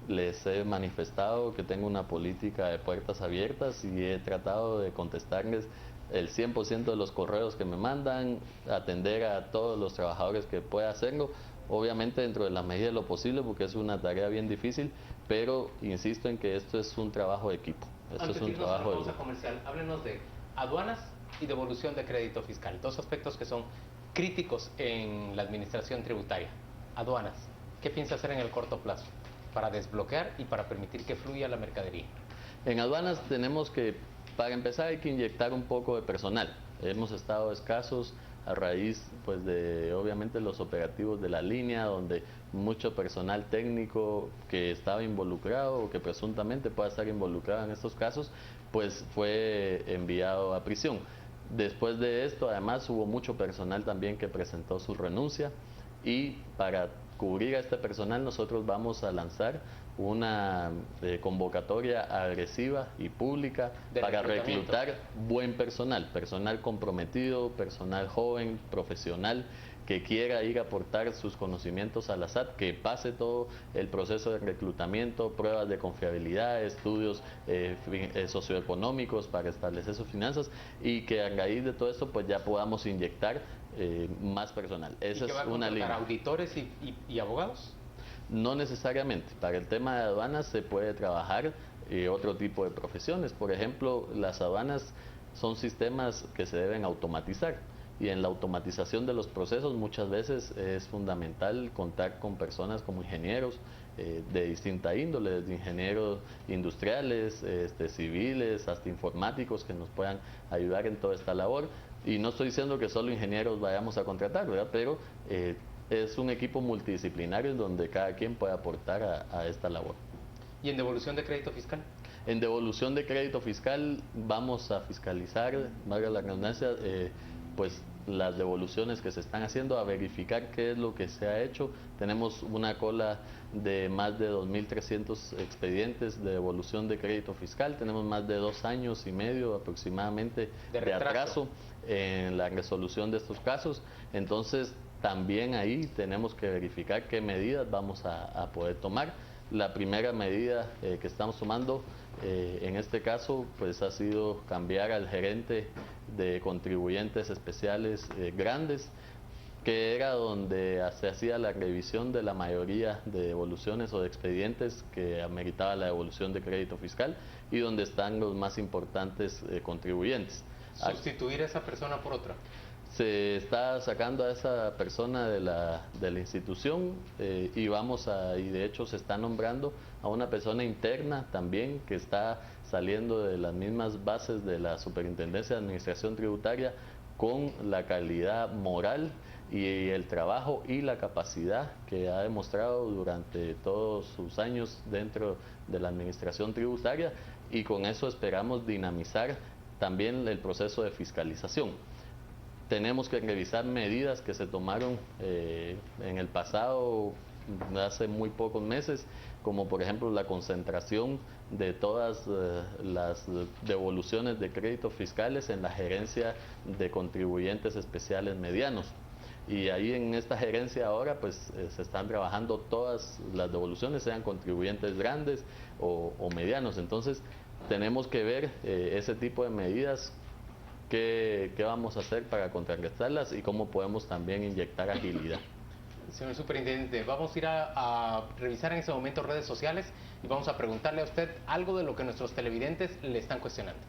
Les he manifestado que tengo una política de puertas abiertas y he tratado de contestarles el 100% de los correos que me mandan, atender a todos los trabajadores que pueda hacerlo, obviamente dentro de la medida de lo posible porque es una tarea bien difícil, pero insisto en que esto es un trabajo de equipo. Esto es un trabajo de grupo. Comercial, háblenos de aduanas y devolución de crédito fiscal. Dos aspectos que son críticos en la administración tributaria. Aduanas, ¿qué piensa hacer en el corto plazo para desbloquear y para permitir que fluya la mercadería? En aduanas tenemos que, para empezar, hay que inyectar un poco de personal. Hemos estado escasos a raíz, pues, de obviamente los operativos de la línea, donde mucho personal técnico que estaba involucrado o que presuntamente pueda estar involucrado en estos casos, pues fue enviado a prisión. Después de esto, además, hubo mucho personal también que presentó su renuncia, y para cubrir a este personal nosotros vamos a lanzar una convocatoria agresiva y pública para reclutar buen personal, personal comprometido, personal joven, profesional, que quiera ir a aportar sus conocimientos a la SAT, que pase todo el proceso de reclutamiento, pruebas de confiabilidad, estudios socioeconómicos para establecer sus finanzas, y que a raíz de todo esto pues ya podamos inyectar más personal. Esa es una línea. ¿Para auditores y abogados? No necesariamente. Para el tema de aduanas se puede trabajar otro tipo de profesiones. Por ejemplo, las aduanas son sistemas que se deben automatizar, y en la automatización de los procesos muchas veces es fundamental contar con personas como ingenieros de distinta índole, desde ingenieros industriales, civiles, hasta informáticos, que nos puedan ayudar en toda esta labor. Y no estoy diciendo que solo ingenieros vayamos a contratar, ¿verdad? Pero es un equipo multidisciplinario donde cada quien puede aportar a esta labor. ¿Y en devolución de crédito fiscal? En devolución de crédito fiscal vamos a fiscalizar, valga la redundancia, pues las devoluciones que se están haciendo, a verificar qué es lo que se ha hecho. Tenemos una cola de más de 2.300 expedientes de devolución de crédito fiscal, tenemos más de 2 años y medio aproximadamente de atraso en la resolución de estos casos. Entonces también ahí tenemos que verificar qué medidas vamos a poder tomar. La primera medida que estamos tomando en este caso pues ha sido cambiar al gerente de contribuyentes especiales grandes, que era donde se hacía la revisión de la mayoría de devoluciones o de expedientes que ameritaba la devolución de crédito fiscal, y donde están los más importantes contribuyentes. ¿Sustituir a esa persona por otra? Se está sacando a esa persona de la institución y de hecho se está nombrando a una persona interna también, que está saliendo de las mismas bases de la Superintendencia de Administración Tributaria, con la calidad moral y el trabajo y la capacidad que ha demostrado durante todos sus años dentro de la administración tributaria, y con eso esperamos dinamizar también el proceso de fiscalización. Tenemos que revisar medidas que se tomaron en el pasado, hace muy pocos meses, como por ejemplo la concentración de todas las devoluciones de créditos fiscales en la gerencia de contribuyentes especiales medianos. Y ahí en esta gerencia ahora pues se están trabajando todas las devoluciones, sean contribuyentes grandes o medianos. Entonces tenemos que ver ese tipo de medidas, qué vamos a hacer para contrarrestarlas y cómo podemos también inyectar agilidad. Señor Superintendente, vamos a ir a revisar en ese momento redes sociales y vamos a preguntarle a usted algo de lo que nuestros televidentes le están cuestionando.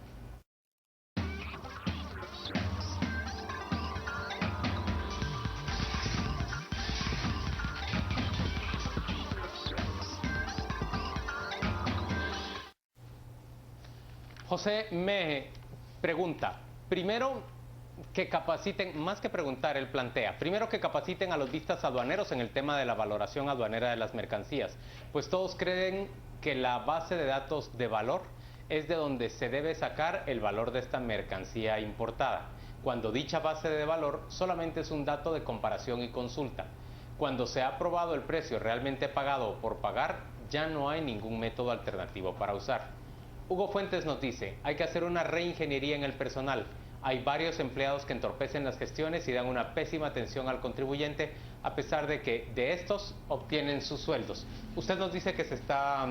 José me pregunta, primero que capaciten, más que preguntar, él plantea, primero que capaciten a los vistas aduaneros en el tema de la valoración aduanera de las mercancías, pues todos creen que la base de datos de valor es de donde se debe sacar el valor de esta mercancía importada, cuando dicha base de valor solamente es un dato de comparación y consulta. Cuando se ha aprobado el precio realmente pagado o por pagar, ya no hay ningún método alternativo para usar. Hugo Fuentes nos dice, hay que hacer una reingeniería en el personal. Hay varios empleados que entorpecen las gestiones y dan una pésima atención al contribuyente, a pesar de que de estos obtienen sus sueldos. Usted nos dice que se está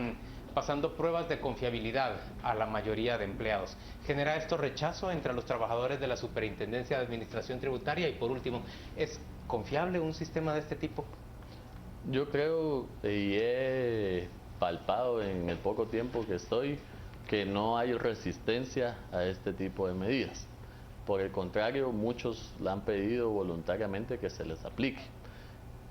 pasando pruebas de confiabilidad a la mayoría de empleados. ¿Genera esto rechazo entre los trabajadores de la Superintendencia de Administración Tributaria? Y por último, ¿es confiable un sistema de este tipo? Yo creo, y he palpado en el poco tiempo que estoy, que no hay resistencia a este tipo de medidas. Por el contrario, muchos la han pedido voluntariamente que se les aplique.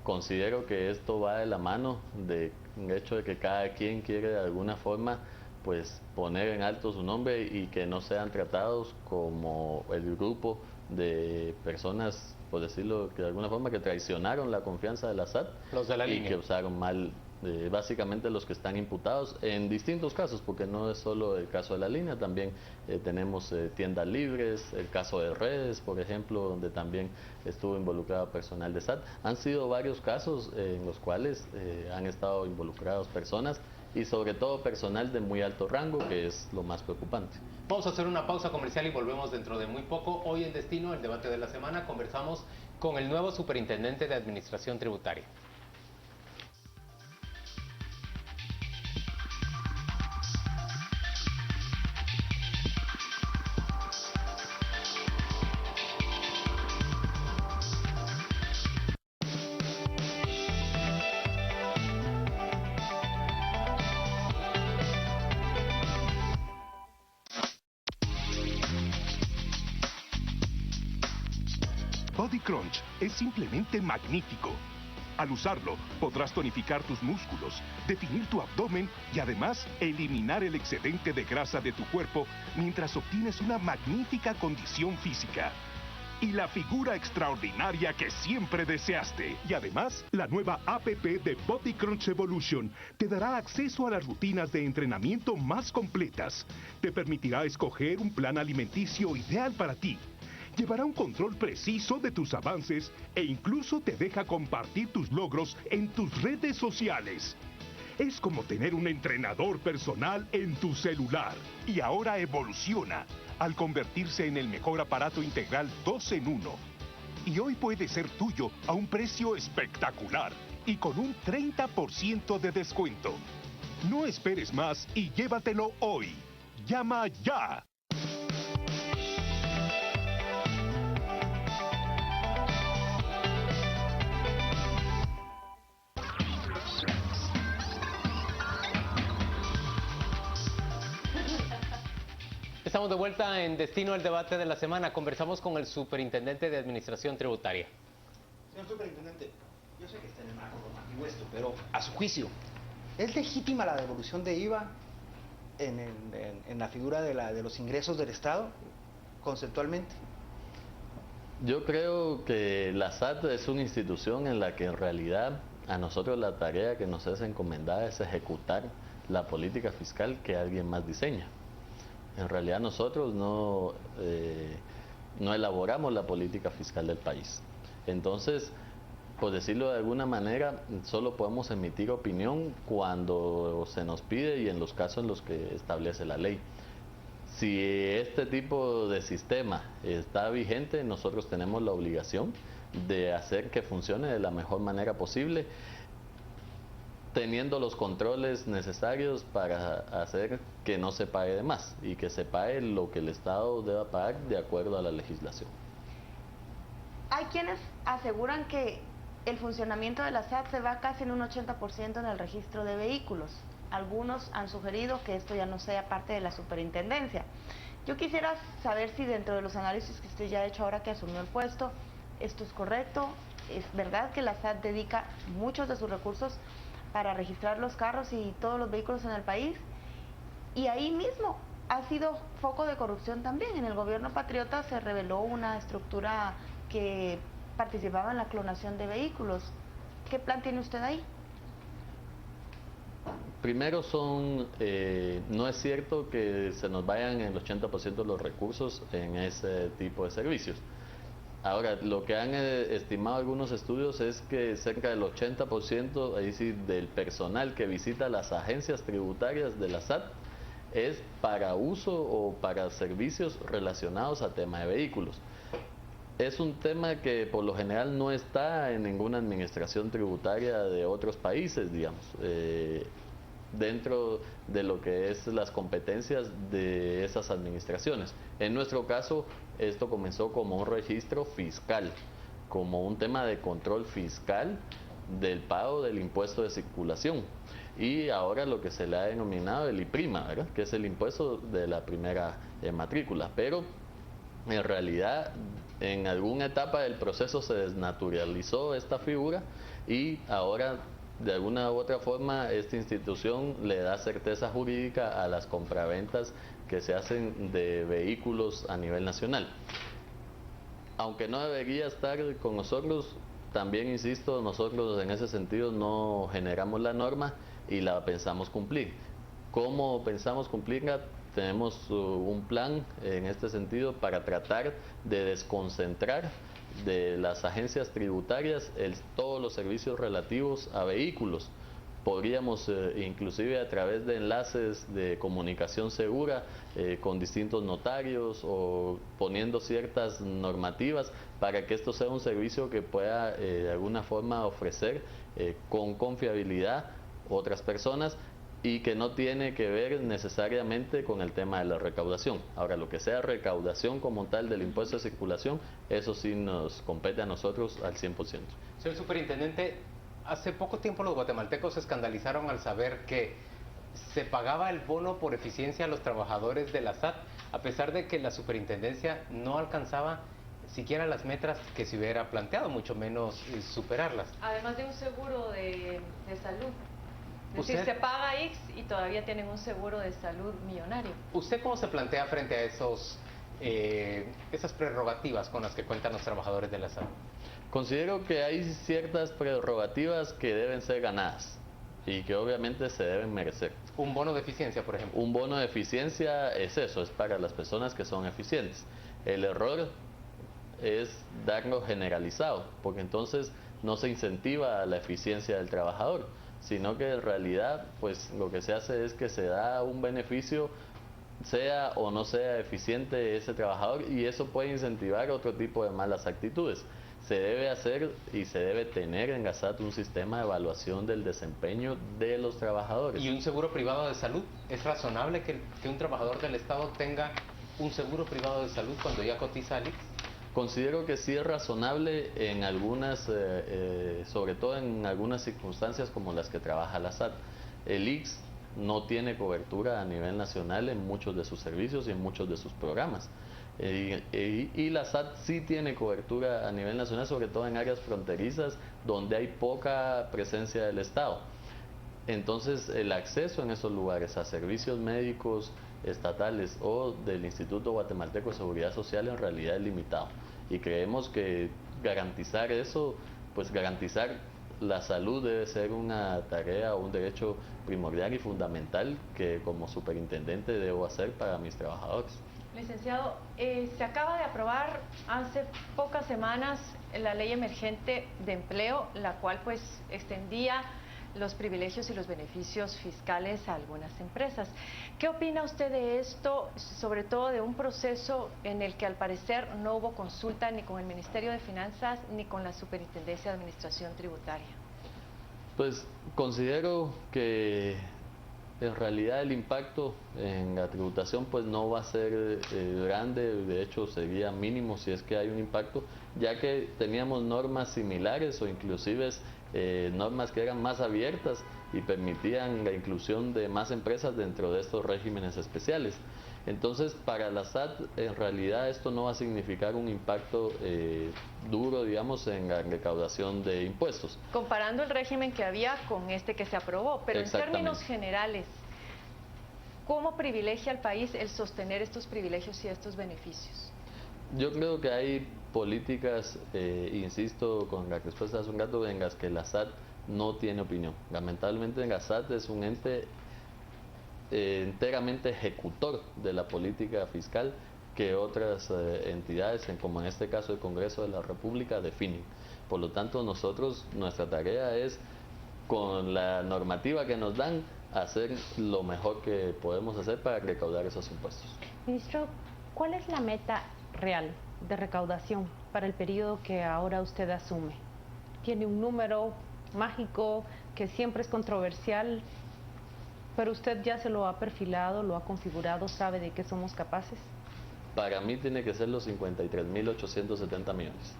Considero que esto va de la mano del hecho de que cada quien quiere de alguna forma pues poner en alto su nombre y que no sean tratados como el grupo de personas, por decirlo de alguna forma, que traicionaron la confianza de la SAT Los de la y línea. que usaron mal, básicamente los que están imputados en distintos casos, porque no es solo el caso de la línea, también tenemos tiendas libres, el caso de redes, por ejemplo, donde también estuvo involucrado personal de SAT. Han sido varios casos en los cuales han estado involucrados personas y sobre todo personal de muy alto rango, que es lo más preocupante. Vamos a hacer una pausa comercial y volvemos dentro de muy poco. Hoy en Destino, el debate de la semana, conversamos con el nuevo superintendente de Administración Tributaria. Body Crunch es simplemente magnífico. Al usarlo, podrás tonificar tus músculos, definir tu abdomen y además eliminar el excedente de grasa de tu cuerpo mientras obtienes una magnífica condición física y la figura extraordinaria que siempre deseaste. Y además, la nueva APP de Body Crunch Evolution te dará acceso a las rutinas de entrenamiento más completas. Te permitirá escoger un plan alimenticio ideal para ti. Llevará un control preciso de tus avances e incluso te deja compartir tus logros en tus redes sociales. Es como tener un entrenador personal en tu celular. Y ahora evoluciona al convertirse en el mejor aparato integral 2 en 1. Y hoy puede ser tuyo a un precio espectacular y con un 30% de descuento. No esperes más y llévatelo hoy. Llama ya. Estamos de vuelta en Destino, el debate de la semana. Conversamos con el superintendente de Administración Tributaria. Señor superintendente, yo sé que está en el marco normativo esto, pero a su juicio, ¿es legítima la devolución de IVA en la figura de los ingresos del Estado, conceptualmente? Yo creo que la SAT es una institución en la que en realidad a nosotros la tarea que nos es encomendada es ejecutar la política fiscal que alguien más diseña. En realidad nosotros no elaboramos la política fiscal del país. Entonces, por decirlo de alguna manera, solo podemos emitir opinión cuando se nos pide y en los casos en los que establece la ley. Si este tipo de sistema está vigente, nosotros tenemos la obligación de hacer que funcione de la mejor manera posible, teniendo los controles necesarios para hacer que no se pague de más y que se pague lo que el Estado deba pagar de acuerdo a la legislación. Hay quienes aseguran que el funcionamiento de la SAT se va casi en un 80% en el registro de vehículos. Algunos han sugerido que esto ya no sea parte de la superintendencia. Yo quisiera saber si dentro de los análisis que usted ya ha hecho ahora que asumió el puesto, esto es correcto. ¿Es verdad que la SAT dedica muchos de sus recursos para registrar los carros y todos los vehículos en el país? Y ahí mismo ha sido foco de corrupción también. En el gobierno patriota se reveló una estructura que participaba en la clonación de vehículos. ¿Qué plan tiene usted ahí? Primero no es cierto que se nos vayan el 80% de los recursos en ese tipo de servicios. Ahora, lo que han estimado algunos estudios es que cerca del 80%, ahí sí, del personal que visita las agencias tributarias de la SAT es para uso o para servicios relacionados a tema de vehículos. Es un tema que por lo general no está en ninguna administración tributaria de otros países, digamos, dentro de lo que es las competencias de esas administraciones. En nuestro caso, esto comenzó como un registro fiscal, como un tema de control fiscal del pago del impuesto de circulación. Y ahora lo que se le ha denominado el IPRIMA, ¿verdad?, que es el impuesto de la primera matrícula. Pero en realidad en alguna etapa del proceso se desnaturalizó esta figura y ahora de alguna u otra forma esta institución le da certeza jurídica a las compraventas que se hacen de vehículos a nivel nacional. Aunque no debería estar con nosotros, también insisto, nosotros en ese sentido no generamos la norma y la pensamos cumplir. ¿Cómo pensamos cumplirla? Tenemos un plan en este sentido para tratar de desconcentrar de las agencias tributarias todos los servicios relativos a vehículos. Podríamos inclusive a través de enlaces de comunicación segura con distintos notarios o poniendo ciertas normativas para que esto sea un servicio que pueda de alguna forma ofrecer con confiabilidad otras personas y que no tiene que ver necesariamente con el tema de la recaudación. Ahora, lo que sea recaudación como tal del impuesto de circulación, eso sí nos compete a nosotros al 100%. Señor Superintendente, hace poco tiempo los guatemaltecos se escandalizaron al saber que se pagaba el bono por eficiencia a los trabajadores de la SAT, a pesar de que la superintendencia no alcanzaba siquiera las metas que se hubiera planteado, mucho menos superarlas. Además de un seguro de salud. Es decir, se paga X y todavía tienen un seguro de salud millonario. ¿Usted cómo se plantea frente a esas prerrogativas con las que cuentan los trabajadores de la SAT? Considero que hay ciertas prerrogativas que deben ser ganadas y que obviamente se deben merecer. ¿Un bono de eficiencia, por ejemplo? Un bono de eficiencia es eso, es para las personas que son eficientes. El error es darlo generalizado, porque entonces no se incentiva la eficiencia del trabajador, sino que en realidad pues lo que se hace es que se da un beneficio sea o no sea eficiente ese trabajador y eso puede incentivar otro tipo de malas actitudes. Se debe hacer y se debe tener en GASAT un sistema de evaluación del desempeño de los trabajadores. ¿Y un seguro privado de salud? ¿Es razonable que un trabajador del Estado tenga un seguro privado de salud cuando ya cotiza al IX? Considero que sí es razonable en algunas, sobre todo en algunas circunstancias como las que trabaja la SAT. El IX no tiene cobertura a nivel nacional en muchos de sus servicios y en muchos de sus programas. Y la SAT sí tiene cobertura a nivel nacional, sobre todo en áreas fronterizas donde hay poca presencia del Estado. Entonces el acceso en esos lugares a servicios médicos estatales o del Instituto Guatemalteco de Seguridad Social en realidad es limitado y creemos que garantizar eso, pues garantizar la salud debe ser una tarea o un derecho primordial y fundamental que como superintendente debo hacer para mis trabajadores. Licenciado, se acaba de aprobar hace pocas semanas la ley emergente de empleo, la cual pues extendía los privilegios y los beneficios fiscales a algunas empresas. ¿Qué opina usted de esto, sobre todo de un proceso en el que al parecer no hubo consulta ni con el Ministerio de Finanzas ni con la Superintendencia de Administración Tributaria? Pues considero que en realidad el impacto en la tributación pues no va a ser grande, de hecho sería mínimo si es que hay un impacto, ya que teníamos normas similares o inclusive normas que eran más abiertas y permitían la inclusión de más empresas dentro de estos regímenes especiales. Entonces para la SAT en realidad esto no va a significar un impacto duro, digamos, en la recaudación de impuestos. Comparando el régimen que había con este que se aprobó, pero en términos generales, ¿cómo privilegia al país el sostener estos privilegios y estos beneficios? Yo creo que hay políticas, insisto con la respuesta hace un rato, en las que la SAT no tiene opinión. Lamentablemente la SAT es un ente enteramente ejecutor de la política fiscal que otras entidades, como en este caso el Congreso de la República, definen. Por lo tanto, nuestra tarea es, con la normativa que nos dan, hacer lo mejor que podemos hacer para recaudar esos impuestos. Ministro, ¿cuál es la meta real de recaudación para el periodo que ahora usted asume? ¿Tiene un número mágico que siempre es controversial, pero usted ya se lo ha perfilado, lo ha configurado, sabe de qué somos capaces? Para mí tiene que ser los 53.870 millones.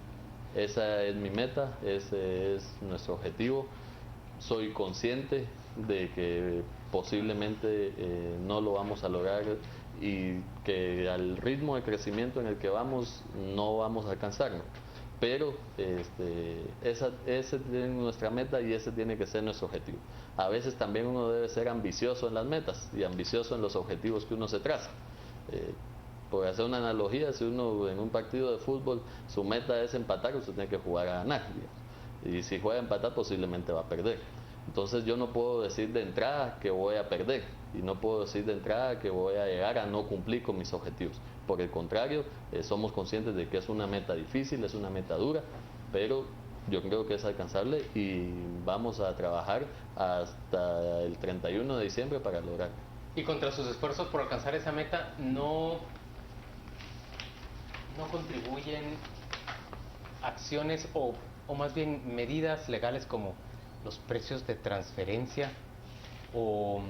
Esa es mi meta, ese es nuestro objetivo. Soy consciente de que posiblemente no lo vamos a lograr y que al ritmo de crecimiento en el que vamos no vamos a alcanzarlo. Pero esa es nuestra meta y ese tiene que ser nuestro objetivo. A veces también uno debe ser ambicioso en las metas y ambicioso en los objetivos que uno se traza. Por hacer una analogía, si uno en un partido de fútbol su meta es empatar, usted tiene que jugar a ganar, digamos. Y si juega a empatar posiblemente va a perder. Entonces yo no puedo decir de entrada que voy a perder y no puedo decir de entrada que voy a llegar a no cumplir con mis objetivos. Por el contrario, somos conscientes de que es una meta difícil, es una meta dura, pero yo creo que es alcanzable y vamos a trabajar hasta el 31 de diciembre para lograrlo. Y contra sus esfuerzos por alcanzar esa meta, no contribuyen acciones o más bien medidas legales como los precios de transferencia o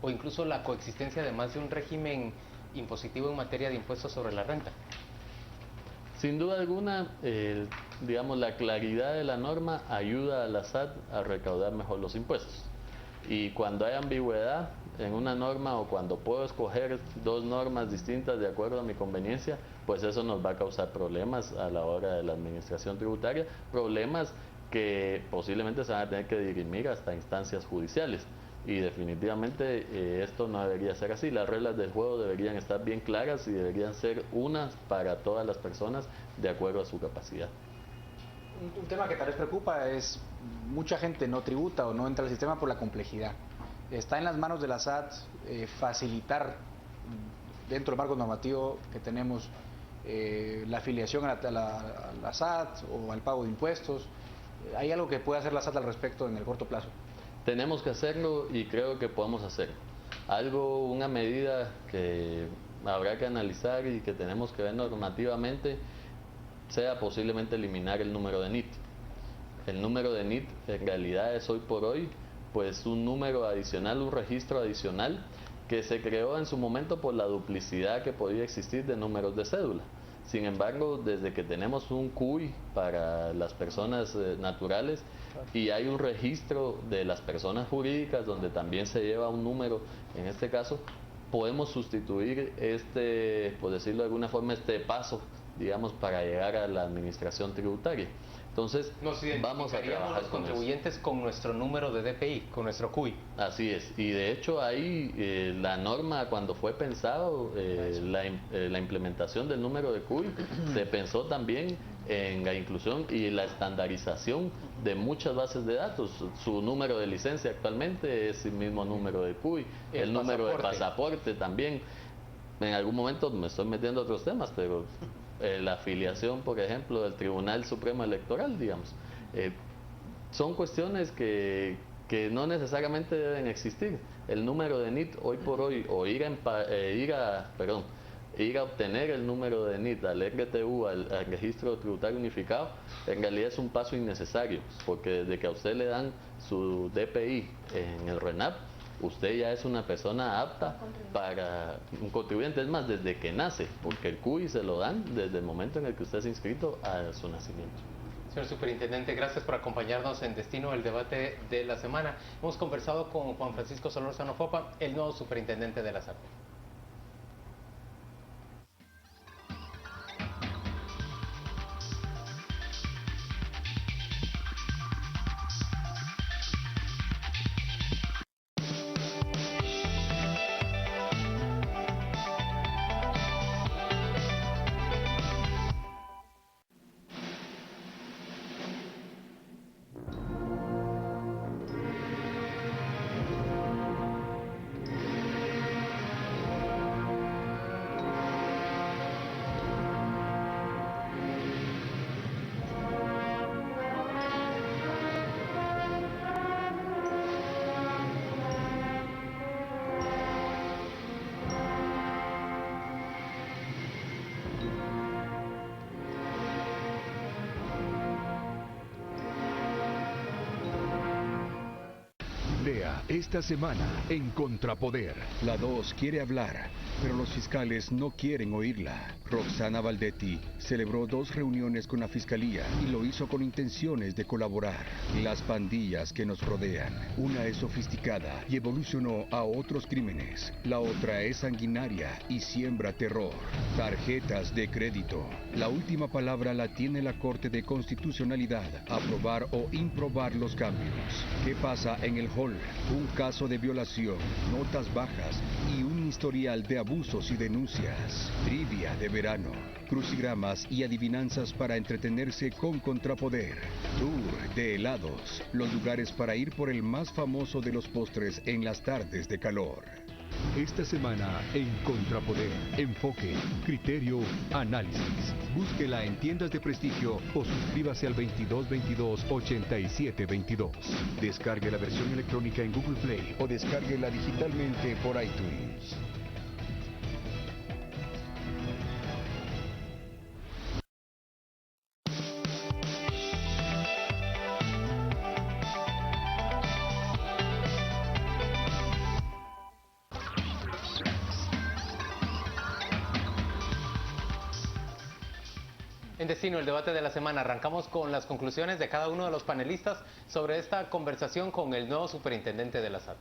incluso la coexistencia además de un régimen impositivo en materia de impuestos sobre la renta. Sin duda alguna, digamos, la claridad de la norma ayuda a la SAT a recaudar mejor los impuestos. Y cuando hay ambigüedad en una norma o cuando puedo escoger dos normas distintas de acuerdo a mi conveniencia, pues eso nos va a causar problemas a la hora de la administración tributaria, problemas que posiblemente se van a tener que dirimir hasta instancias judiciales. Y definitivamente esto no debería ser así. Las reglas del juego deberían estar bien claras y deberían ser unas para todas las personas de acuerdo a su capacidad. Un tema que tal vez preocupa es mucha gente no tributa o no entra al sistema por la complejidad. Está en las manos de la SAT facilitar dentro del marco normativo que tenemos la afiliación a la SAT o al pago de impuestos. ¿Hay algo que pueda hacer la SAT al respecto en el corto plazo? Tenemos que hacerlo y creo que podemos hacerlo. Una medida que habrá que analizar y que tenemos que ver normativamente sea posiblemente eliminar el número de NIT. El número de NIT en realidad es hoy por hoy pues un número adicional, un registro adicional que se creó en su momento por la duplicidad que podía existir de números de cédula. Sin embargo, desde que tenemos un CUI para las personas naturales y hay un registro de las personas jurídicas donde también se lleva un número, en este caso, podemos sustituir por decirlo de alguna forma, este paso, digamos, para llegar a la administración tributaria. Entonces, vamos a trabajar los contribuyentes con nuestro número de DPI, con nuestro CUI. Así es, y de hecho ahí la norma cuando fue pensado, la implementación del número de CUI, se pensó también en la inclusión y la estandarización de muchas bases de datos. Su número de licencia actualmente es el mismo número de CUI, el número de pasaporte también. En algún momento me estoy metiendo a otros temas, pero la afiliación, por ejemplo, del Tribunal Supremo Electoral, digamos, son cuestiones que no necesariamente deben existir. El número de NIT hoy por hoy, o ir a obtener el número de NIT al RTU, al Registro Tributario Unificado, en realidad es un paso innecesario, porque desde que a usted le dan su DPI en el RENAP, usted ya es una persona apta para un contribuyente. Es más, desde que nace, porque el CUI se lo dan desde el momento en el que usted es inscrito a su nacimiento. Señor Superintendente, gracias por acompañarnos en Destino, el debate de la semana. Hemos conversado con Juan Francisco Solórzano Fopa, el nuevo superintendente de la SAT. Pelea esta semana en Contrapoder. La 2 quiere hablar, pero los fiscales no quieren oírla. Roxana Valdetti celebró 2 reuniones con la fiscalía y lo hizo con intenciones de colaborar. Las pandillas que nos rodean. Una es sofisticada y evolucionó a otros crímenes. La otra es sanguinaria y siembra terror. Tarjetas de crédito. La última palabra la tiene la Corte de Constitucionalidad. Aprobar o improbar los cambios. ¿Qué pasa en el hall? Un caso de violación, notas bajas y un historial de abusos y denuncias. Trivia de verano, crucigramas y adivinanzas para entretenerse con Contrapoder. Tour de helados, los lugares para ir por el más famoso de los postres en las tardes de calor. Esta semana en Contrapoder, enfoque, criterio, análisis. Búsquela en tiendas de prestigio o suscríbase al 2222-8722. Descargue la versión electrónica en Google Play O descárguela digitalmente por iTunes. En Destino, el debate de la semana, arrancamos con las conclusiones de cada uno de los panelistas sobre esta conversación con el nuevo superintendente de la SAT.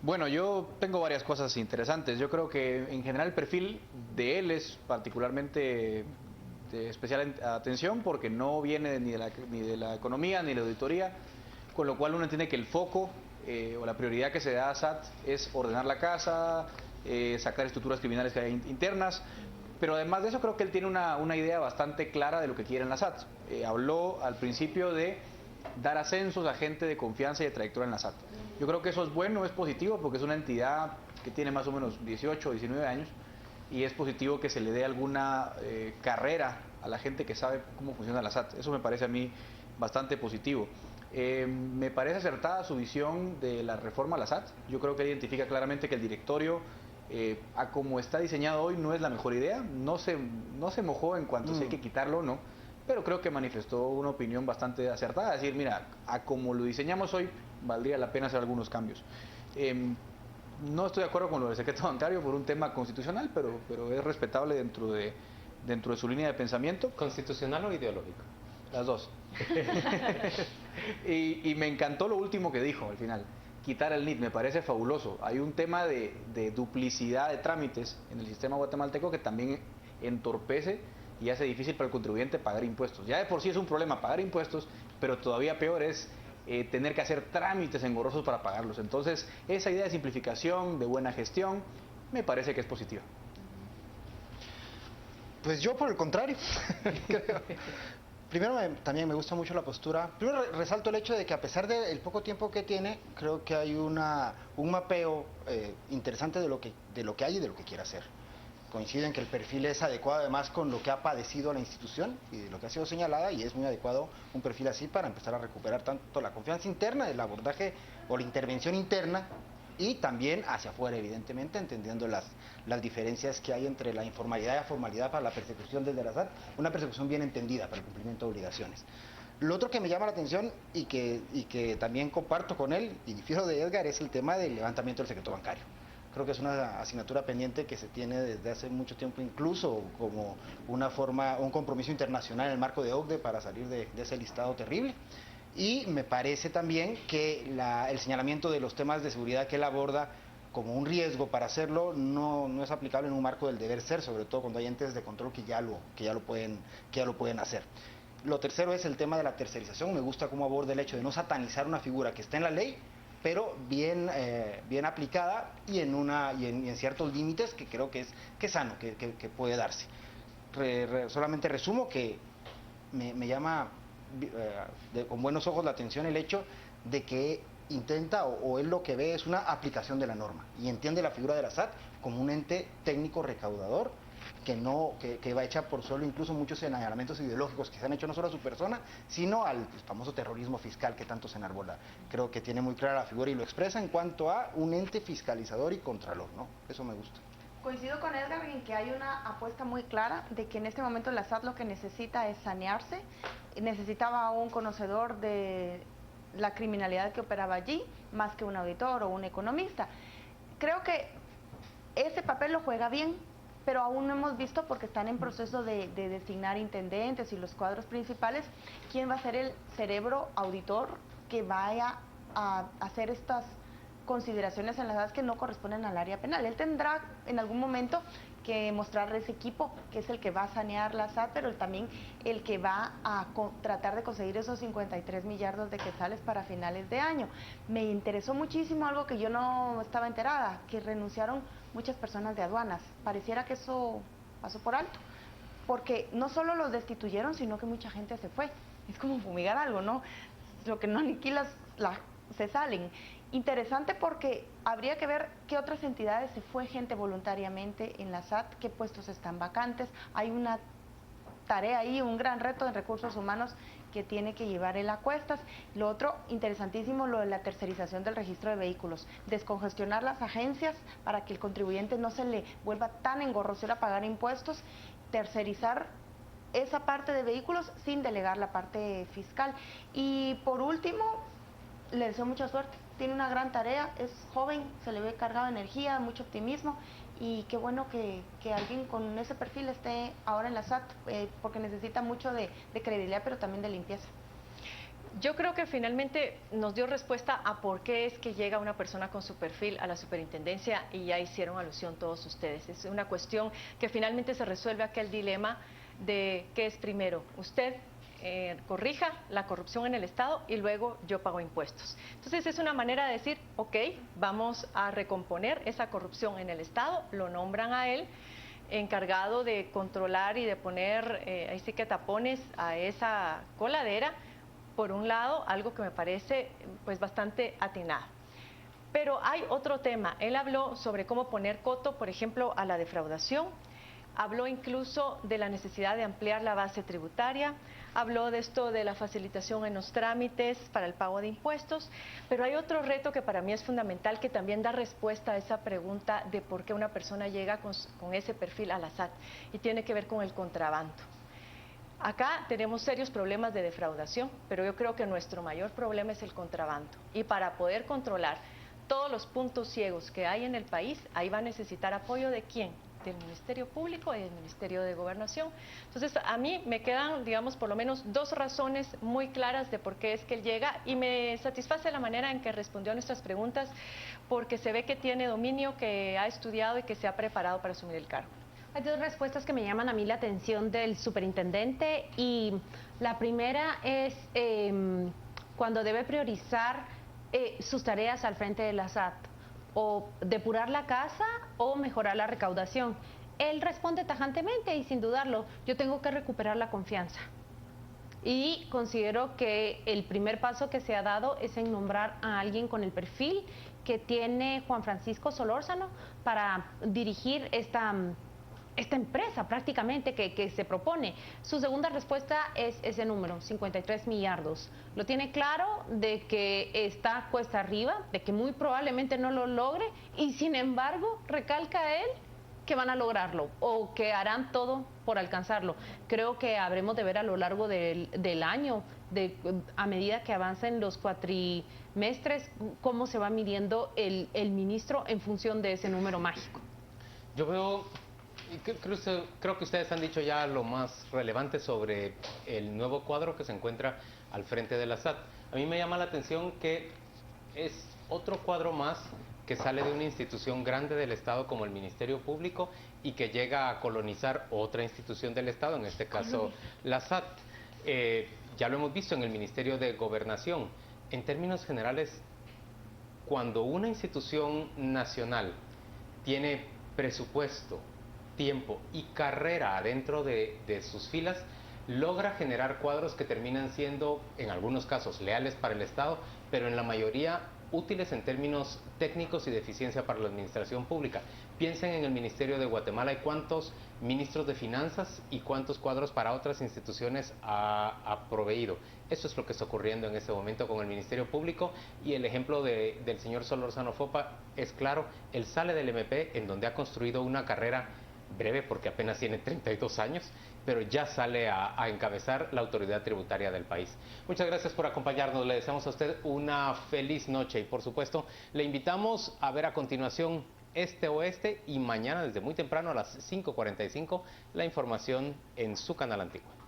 Bueno, yo tengo varias cosas interesantes. Yo creo que en general el perfil de él es particularmente de especial atención porque no viene ni de la economía ni de la auditoría, con lo cual uno entiende que el foco o la prioridad que se da a SAT es ordenar la casa, sacar estructuras criminales que hay internas. Pero además de eso creo que él tiene una idea bastante clara de lo que quiere en la SAT. Habló al principio de dar ascensos a gente de confianza y de trayectoria en la SAT. Yo creo que eso es bueno, es positivo, porque es una entidad que tiene más o menos 18 o 19 años y es positivo que se le dé alguna carrera a la gente que sabe cómo funciona la SAT. Eso me parece a mí bastante positivo. Me parece acertada su visión de la reforma a la SAT. Yo creo que él identifica claramente que el directorio, a como está diseñado hoy, no es la mejor idea. No se mojó en cuanto a si hay que quitarlo o no, pero creo que manifestó una opinión bastante acertada, es decir, mira, a como lo diseñamos hoy, valdría la pena hacer algunos cambios. No estoy de acuerdo con lo del secreto bancario por un tema constitucional, pero es respetable dentro de su línea de pensamiento. ¿Constitucional o ideológico? Las dos. y me encantó lo último que dijo al final. Quitar el NIT, me parece fabuloso. Hay un tema de duplicidad de trámites en el sistema guatemalteco que también entorpece y hace difícil para el contribuyente pagar impuestos. Ya de por sí es un problema pagar impuestos, pero todavía peor es tener que hacer trámites engorrosos para pagarlos. Entonces, esa idea de simplificación, de buena gestión, me parece que es positiva. Pues yo por el contrario. Primero, también me gusta mucho la postura. Primero resalto el hecho de que a pesar del poco tiempo que tiene, creo que hay un mapeo interesante de lo que hay y de lo que quiere hacer. Coincido en que el perfil es adecuado además con lo que ha padecido la institución y de lo que ha sido señalada, y es muy adecuado un perfil así para empezar a recuperar tanto la confianza interna del abordaje o la intervención interna y también hacia afuera, evidentemente, entendiendo las diferencias que hay entre la informalidad y la formalidad para la persecución desde la SAT, una persecución bien entendida para el cumplimiento de obligaciones. Lo otro que me llama la atención y que también comparto con él, y difiero de Edgar, es el tema del levantamiento del secreto bancario. Creo que es una asignatura pendiente que se tiene desde hace mucho tiempo, incluso como un compromiso internacional en el marco de OCDE para salir de ese listado terrible. Y me parece también que el señalamiento de los temas de seguridad que él aborda como un riesgo para hacerlo no es aplicable en un marco del deber ser, sobre todo cuando hay entes de control que ya lo pueden hacer. Lo tercero es el tema de la tercerización. Me gusta cómo aborda el hecho de no satanizar una figura que está en la ley, pero bien aplicada y en ciertos límites que creo que es sano, que puede darse. Solamente resumo que me llama con buenos ojos la atención el hecho de que intenta o él lo que ve es una aplicación de la norma y entiende la figura de la SAT como un ente técnico recaudador que va hecha por solo incluso muchos señalamientos ideológicos que se han hecho no solo a su persona, sino al famoso terrorismo fiscal que tanto se enarbola. Creo que tiene muy clara la figura y lo expresa en cuanto a un ente fiscalizador y contralor, ¿no? Eso me gusta. Coincido con Edgar en que hay una apuesta muy clara de que en este momento la SAT lo que necesita es sanearse. Necesitaba un conocedor de la criminalidad que operaba allí, más que un auditor o un economista. Creo que ese papel lo juega bien, pero aún no hemos visto, porque están en proceso de designar intendentes y los cuadros principales, quién va a ser el cerebro auditor que vaya a hacer estas consideraciones en las edades que no corresponden al área penal. Él tendrá en algún momento que mostrar ese equipo, que es el que va a sanear la SAT, pero también el que va a tratar de conseguir esos 53 millardos de quetzales para finales de año. Me interesó muchísimo algo que yo no estaba enterada, que renunciaron muchas personas de aduanas. Pareciera que eso pasó por alto, porque no solo los destituyeron, sino que mucha gente se fue. Es como fumigar algo, ¿no? Lo que no aniquilas, se salen. Interesante, porque habría que ver qué otras entidades se fue gente voluntariamente en la SAT, qué puestos están vacantes. Hay una tarea ahí, un gran reto en recursos humanos que tiene que llevar él a cuestas. Lo otro, interesantísimo, lo de la tercerización del registro de vehículos. Descongestionar las agencias para que el contribuyente no se le vuelva tan engorroso a pagar impuestos. Tercerizar esa parte de vehículos sin delegar la parte fiscal. Y por último, le deseo mucha suerte. Tiene una gran tarea, es joven, se le ve cargado de energía, mucho optimismo, y qué bueno que alguien con ese perfil esté ahora en la SAT, porque necesita mucho de credibilidad, pero también de limpieza. Yo creo que finalmente nos dio respuesta a por qué es que llega una persona con su perfil a la superintendencia, y ya hicieron alusión todos ustedes. Es una cuestión que finalmente se resuelve aquel dilema de qué es primero, usted corrija la corrupción en el Estado y luego yo pago impuestos. Entonces es una manera de decir, ok, vamos a recomponer esa corrupción en el Estado, lo nombran a él encargado de controlar y de poner, ahí sí que tapones a esa coladera. Por un lado, algo que me parece pues bastante atinado. Pero hay otro tema. Él habló sobre cómo poner coto, por ejemplo, a la defraudación. Habló incluso de la necesidad de ampliar la base tributaria, habló de esto de la facilitación en los trámites para el pago de impuestos, pero hay otro reto que para mí es fundamental, que también da respuesta a esa pregunta de por qué una persona llega con ese perfil a la SAT, y tiene que ver con el contrabando. Acá tenemos serios problemas de defraudación, pero yo creo que nuestro mayor problema es el contrabando, y para poder controlar todos los puntos ciegos que hay en el país, ahí va a necesitar apoyo ¿de quién? Del Ministerio Público y del Ministerio de Gobernación. Entonces, a mí me quedan, digamos, por lo menos dos razones muy claras de por qué es que él llega, y me satisface la manera en que respondió a nuestras preguntas, porque se ve que tiene dominio, que ha estudiado y que se ha preparado para asumir el cargo. Hay dos respuestas que me llaman a mí la atención del superintendente, y la primera es cuando debe priorizar sus tareas al frente de la SAT, o depurar la casa o mejorar la recaudación. Él responde tajantemente y sin dudarlo, yo tengo que recuperar la confianza. Y considero que el primer paso que se ha dado es en nombrar a alguien con el perfil que tiene Juan Francisco Solórzano para dirigir esta empresa prácticamente que se propone. Su segunda respuesta es ese número, 53 millardos. Lo tiene claro de que está cuesta arriba, de que muy probablemente no lo logre, y sin embargo recalca él que van a lograrlo o que harán todo por alcanzarlo. Creo que habremos de ver a lo largo del año, a medida que avancen los cuatrimestres, cómo se va midiendo el ministro en función de ese número mágico. Yo veo... Creo que ustedes han dicho ya lo más relevante sobre el nuevo cuadro que se encuentra al frente de la SAT. A mí me llama la atención que es otro cuadro más que sale de una institución grande del Estado como el Ministerio Público, y que llega a colonizar otra institución del Estado, en este caso la SAT. Ya lo hemos visto en el Ministerio de Gobernación. En términos generales, cuando una institución nacional tiene presupuesto, tiempo y carrera adentro de sus filas, logra generar cuadros que terminan siendo, en algunos casos, leales para el Estado, pero en la mayoría útiles en términos técnicos y de eficiencia para la administración pública. Piensen en el Ministerio de Guatemala, hay cuántos ministros de finanzas y cuántos cuadros para otras instituciones ha proveído. Eso es lo que está ocurriendo en este momento con el Ministerio Público, y el ejemplo del señor Solórzano Fopa es claro. Él sale del MP, en donde ha construido una carrera breve porque apenas tiene 32 años, pero ya sale a encabezar la autoridad tributaria del país. Muchas gracias por acompañarnos, le deseamos a usted una feliz noche y por supuesto le invitamos a ver a continuación Este Oeste y mañana desde muy temprano a las 5:45 la información en su canal antiguo.